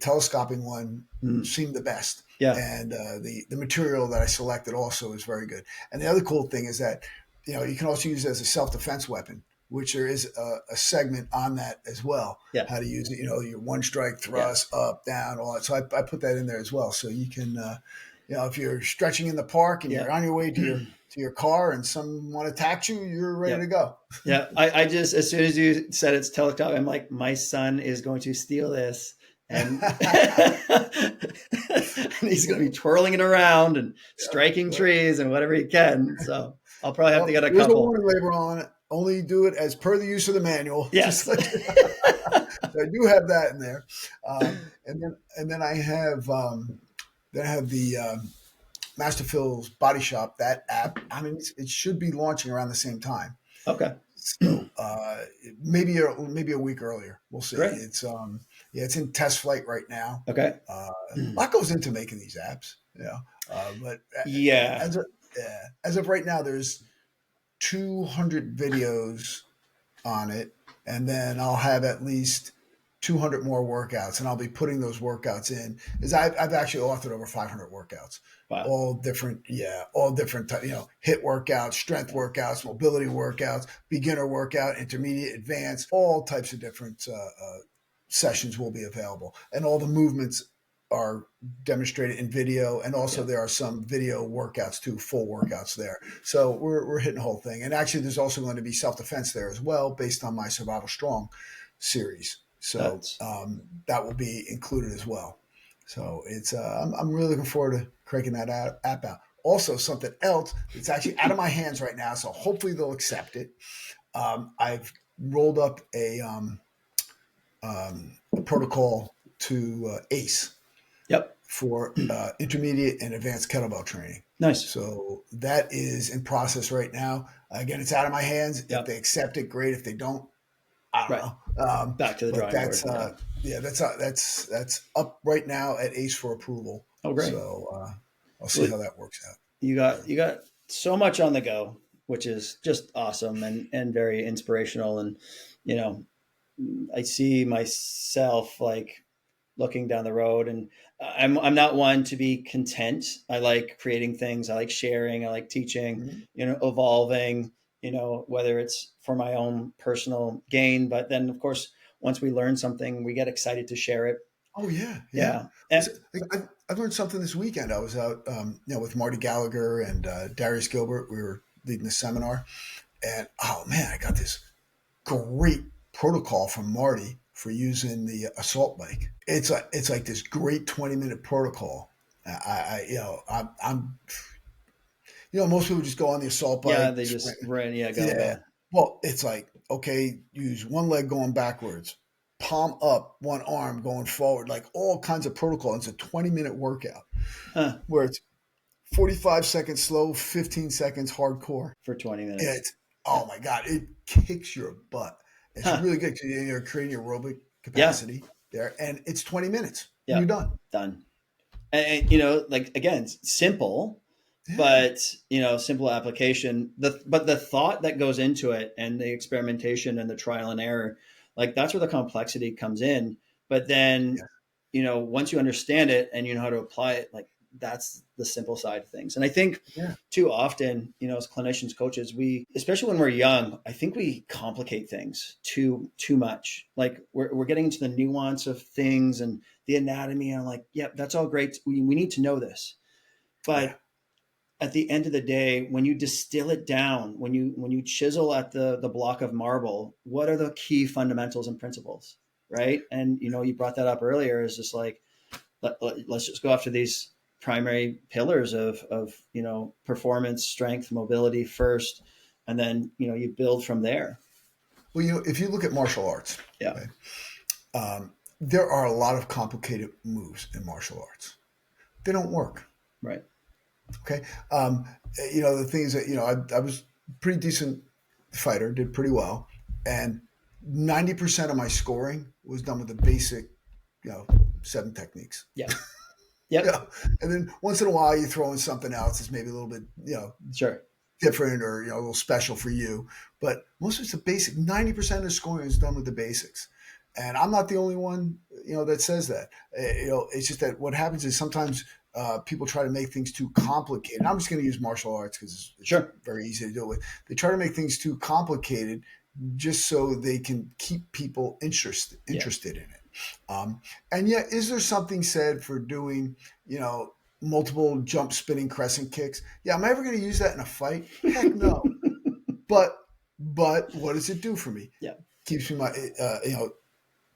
telescoping one Mm. seemed the best, Yeah. and the material that I selected also is very good. And the other cool thing is that you can also use it as a self defense weapon, which there is a segment on that as well. Yeah. How to use it, your one strike Yeah. thrust, up, down, all that. So I put that in there as well, so you can. if you're stretching in the park and Yeah. you're on your way to your car and someone attacks you, you're ready Yeah. to go. Yeah. I just, as soon as you said it's TikTok, I'm like, my son is going to steal this. And, and he's going to be twirling it around and striking Yep. trees and whatever he can. So I'll probably have to Well, get a there's a couple. warning label on it. Only do it as per the use of the manual. Just Yes. like so I do have that in there, and then I have the Master Phil's Body Shop, that app. I mean, it should be launching around the same time. Okay. So maybe a week earlier. We'll see. Great. It's in test flight right now. Okay. A lot goes into making these apps, but Yeah. as of right now, there's 200 videos on it, and then I'll have at least 200 more workouts, and I'll be putting those workouts in. Is I've actually authored over 500 workouts, Wow. all different, HIIT workouts, strength workouts, mobility workouts, beginner workout, intermediate, advanced, all types of different sessions will be available, and all the movements are demonstrated in video, and also there are some video workouts too, full workouts there. So we're hitting the whole thing, and actually there's also going to be self-defense there as well, based on my Survival Strong series. So that will be included as well. So it's I'm really looking forward to cranking that app out. Also, something else that's actually out of my hands right now, so hopefully they'll accept it. I've rolled up a protocol to ACE. Yep. For intermediate and advanced kettlebell training. Nice. So that is in process right now. Again, it's out of my hands. Yep. If they accept it, great. If they don't, I don't know. Back to the drawing board. That's up right now at ACE for approval. Oh, great. So I'll see how that works out. You got so much on the go, which is just awesome and very inspirational. And, I see myself like looking down the road, and I'm not one to be content. I like creating things. I like sharing. I like teaching, evolving, whether it's for my own personal gain, but then of course, once we learn something, we get excited to share it. Oh yeah. And, I learned something this weekend. I was out, with Marty Gallagher and Darius Gilbert. We were leading the seminar, and oh man, I got this great protocol from Marty for using the assault bike. It's like this great 20-minute protocol. I'm most people just go on the assault bike. Yeah, they just ran. Yeah, go. Well, it's like, okay, use one leg going backwards, palm up, one arm going forward, like all kinds of protocol. It's a 20-minute workout where it's 45 seconds slow, 15 seconds hardcore for 20 minutes. Oh my God, it kicks your butt. It's really good because you're creating aerobic capacity there, and it's 20 minutes. Yeah, you're done. And again, simple, but simple application. But the thought that goes into it, and the experimentation and the trial and error, like that's where the complexity comes in. But then, once you understand it and you know how to apply it, like that's the simple side of things. And I think too often, as clinicians, coaches, especially when we're young, I think we complicate things too much. Like we're getting into the nuance of things and the anatomy. And I'm like, that's all great. We need to know this. But at the end of the day, when you distill it down, when you chisel at the block of marble, what are the key fundamentals and principles? Right. And, you brought that up earlier, is just like, let's just go after these primary pillars of performance, strength, mobility first, and then you build from there. Well, if you look at martial arts, there are a lot of complicated moves in martial arts. They don't work. Right. Okay. The thing is that I was a pretty decent fighter, did pretty well, and 90% of my scoring was done with the basic 7 techniques. Yeah. Yep. And then once in a while you throw in something else that's maybe a little bit, sure, different or, a little special for you. But most of it's the basic. 90% of the scoring is done with the basics. And I'm not the only one, that says that. It's just that what happens is sometimes people try to make things too complicated. I'm just going to use martial arts because it's very easy to deal with. They try to make things too complicated just so they can keep people interested in it. And yet, is there something said for doing, multiple jump spinning crescent kicks. Yeah, am I ever going to use that in a fight? Heck no. But what does it do for me? Yeah. Keeps me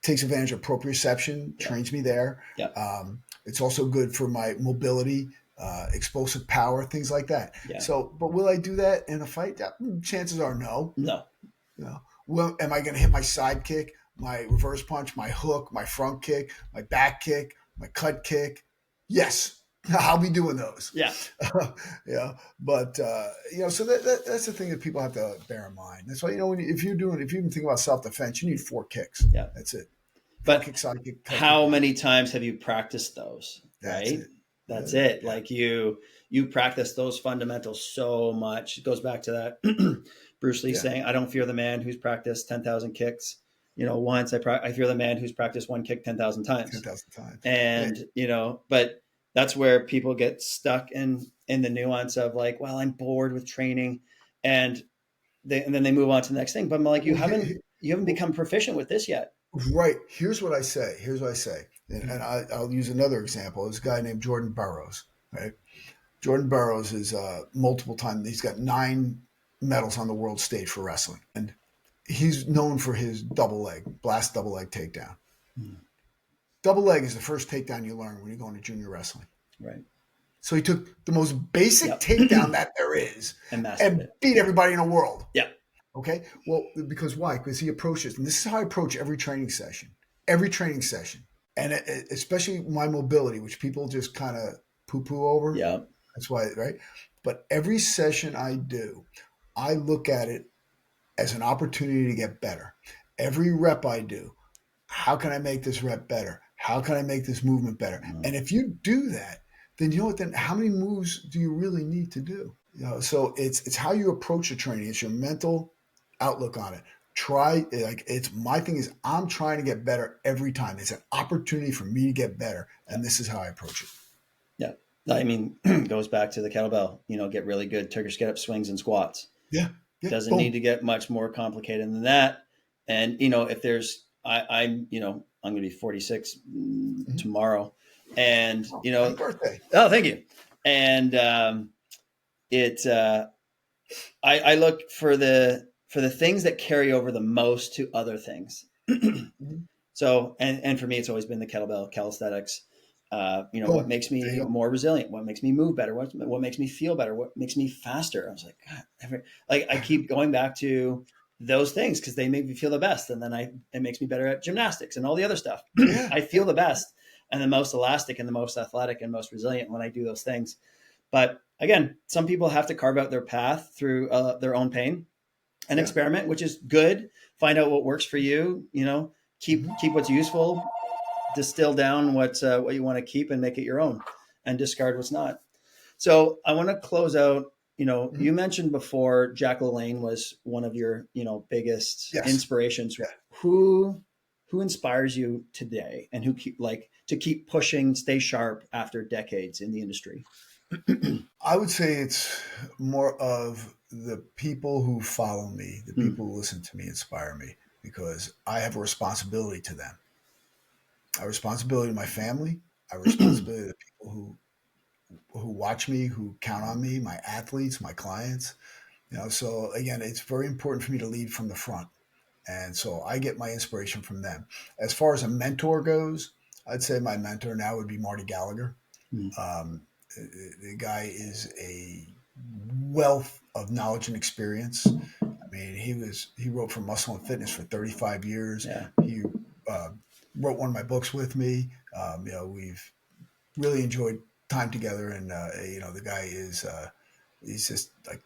takes advantage of proprioception, Yeah. trains me there. Yeah. It's also good for my mobility, explosive power, things like that. Yeah. So, but will I do that in a fight? Yeah, chances are no. No. You know, well, am I going to hit my side kick, my reverse punch, my hook, my front kick, my back kick, my cut kick? Yes, I'll be doing those. Yeah. Yeah, but so that's the thing that people have to bear in mind. That's why if you even think about self defense, you need 4 kicks. Yeah. That's it. Front But kick, side kick, cut how kick. many times have you practiced those? That's Right? it. That's Yeah. it. Yeah. Like you practice those fundamentals so much. It goes back to that Bruce Lee Yeah. saying, "I don't fear the man who's practiced 10,000 kicks. Once I fear the man who's practiced one kick 10,000 times." 10,000 times. And but that's where people get stuck in the nuance of like, well, I'm bored with training, and then they move on to the next thing. But I'm like, you haven't become proficient with this yet. Right. Here's what I say. And I'll use another example. There's a guy named Jordan Burroughs, right? Jordan Burroughs is multiple time. He's got 9 medals on the world stage for wrestling. And he's known for his blast double leg takedown. Hmm. Double leg is the first takedown you learn when you go into junior wrestling. Right. So he took the most basic takedown that there is and beat everybody in the world. Yeah. Okay. Well, because why? Because he approaches, and this is how I approach every training session. And especially my mobility, which people just kind of poo-poo over. Yeah. That's why, right? But every session I do, I look at it as an opportunity to get better. Every rep I do, how can I make this rep better? How can I make this movement better? Mm-hmm. And if you do that, then you know what? Then how many moves do you really need to do? So it's how you approach the training. It's your mental outlook on it. My thing is I'm trying to get better every time. It's an opportunity for me to get better, and this is how I approach it. Yeah, I mean, it goes back to the kettlebell. Get really good Turkish get up swings and squats. Yeah. Doesn't need to get much more complicated than that. And if there's, I'm going to be 46 tomorrow, and happy birthday. Oh, thank you. And I look for the things that carry over the most to other things. So, and for me, it's always been the kettlebell calisthenics. What makes me more resilient, what makes me move better, what makes me feel better, what makes me faster. I was like, God, I keep going back to those things because they make me feel the best. And then it makes me better at gymnastics and all the other stuff. Yeah. I feel the best and the most elastic and the most athletic and most resilient when I do those things. But again, some people have to carve out their path through their own pain and experiment, which is good. Find out what works for you, keep what's useful, distill down what you want to keep and make it your own, and discard what's not. So I want to close out. You mentioned before Jack LaLanne was one of your biggest inspirations. Yeah. Who inspires you today, and who keep pushing, stay sharp after decades in the industry? I would say it's more of the people who follow me, the people who listen to me inspire me, because I have a responsibility to them. I have a responsibility to my family. I have a responsibility to the people who watch me, who count on me, my athletes, my clients. So again, it's very important for me to lead from the front. And so I get my inspiration from them. As far as a mentor goes, I'd say my mentor now would be Marty Gallagher. The guy is a wealth of knowledge and experience. I mean, he wrote for Muscle and Fitness for 35 years. Yeah. He wrote one of my books with me. We've really enjoyed time together, and the guy is he's just like,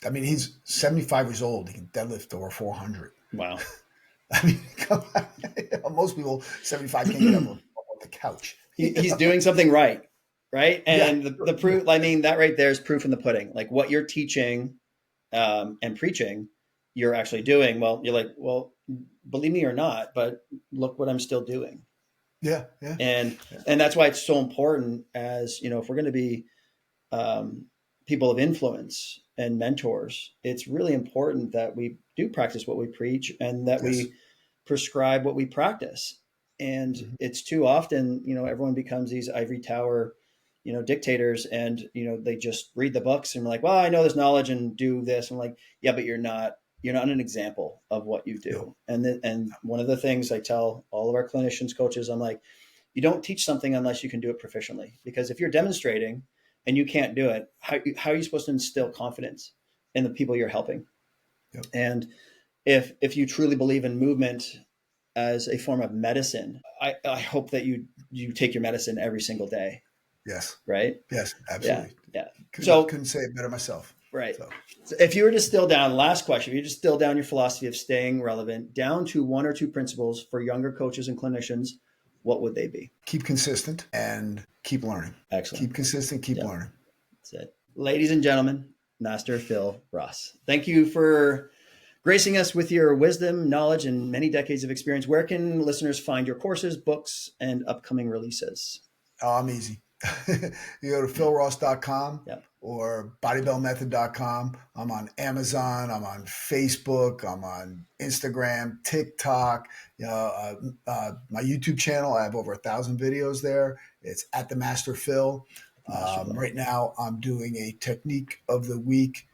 I mean, he's 75 years old. He can deadlift over 400. Wow. I mean, come on. Most people 75 can't get up on the couch. He's doing something right. And the proof, I mean, that right there is proof in the pudding. Like what you're teaching and preaching, you're actually doing. Well, you're like, well, believe me or not, but look what I'm still doing. Yeah. And that's why it's so important as, if we're going to be people of influence and mentors, it's really important that we do practice what we preach and that we prescribe what we practice. And it's too often, everyone becomes these ivory tower dictators, and they just read the books and are like, well, I know this knowledge and do this. I'm like, yeah, but you're not an example of what you do. No. And one of the things I tell all of our clinicians, coaches, I'm like, you don't teach something unless you can do it proficiently, because if you're demonstrating and you can't do it, how are you supposed to instill confidence in the people you're helping? Yep. And if you truly believe in movement as a form of medicine, I hope that you take your medicine every single day. Yes. Right? Yes, absolutely. Yeah. Couldn't say it better myself. Right. So if you were to distill down, last question, if you just distill down your philosophy of staying relevant down to one or two principles for younger coaches and clinicians, what would they be? Keep consistent and keep learning. Excellent. Keep consistent, keep learning. That's it. Ladies and gentlemen, Master Phil Ross, thank you for gracing us with your wisdom, knowledge, and many decades of experience. Where can listeners find your courses, books, and upcoming releases? Oh, I'm easy. You go to philross.com or bodybellmethod.com. I'm on Amazon. I'm on Facebook. I'm on Instagram, TikTok. My YouTube channel, I have over 1,000 videos there. It's at the Master Phil. Right now, I'm doing a technique of the week,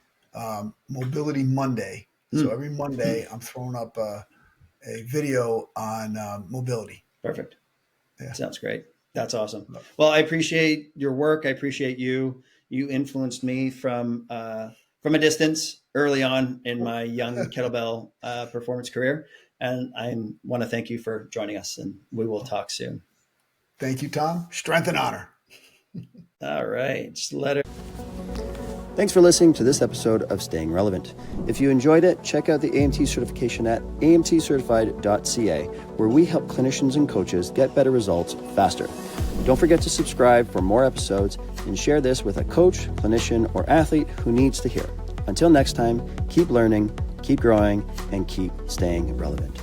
Mobility Monday. So every Monday, I'm throwing up a video on mobility. Perfect. Yeah. Sounds great. That's awesome. Well, I appreciate your work. I appreciate you. You influenced me from a distance early on in my young kettlebell performance career. And I want to thank you for joining us, and we will talk soon. Thank you, Tom. Strength and honor. All right. Just let it. Thanks for listening to this episode of Staying Relevant. If you enjoyed it, check out the AMT certification at amtcertified.ca, where we help clinicians and coaches get better results faster. Don't forget to subscribe for more episodes and share this with a coach, clinician, or athlete who needs to hear. Until next time, keep learning, keep growing, and keep staying relevant.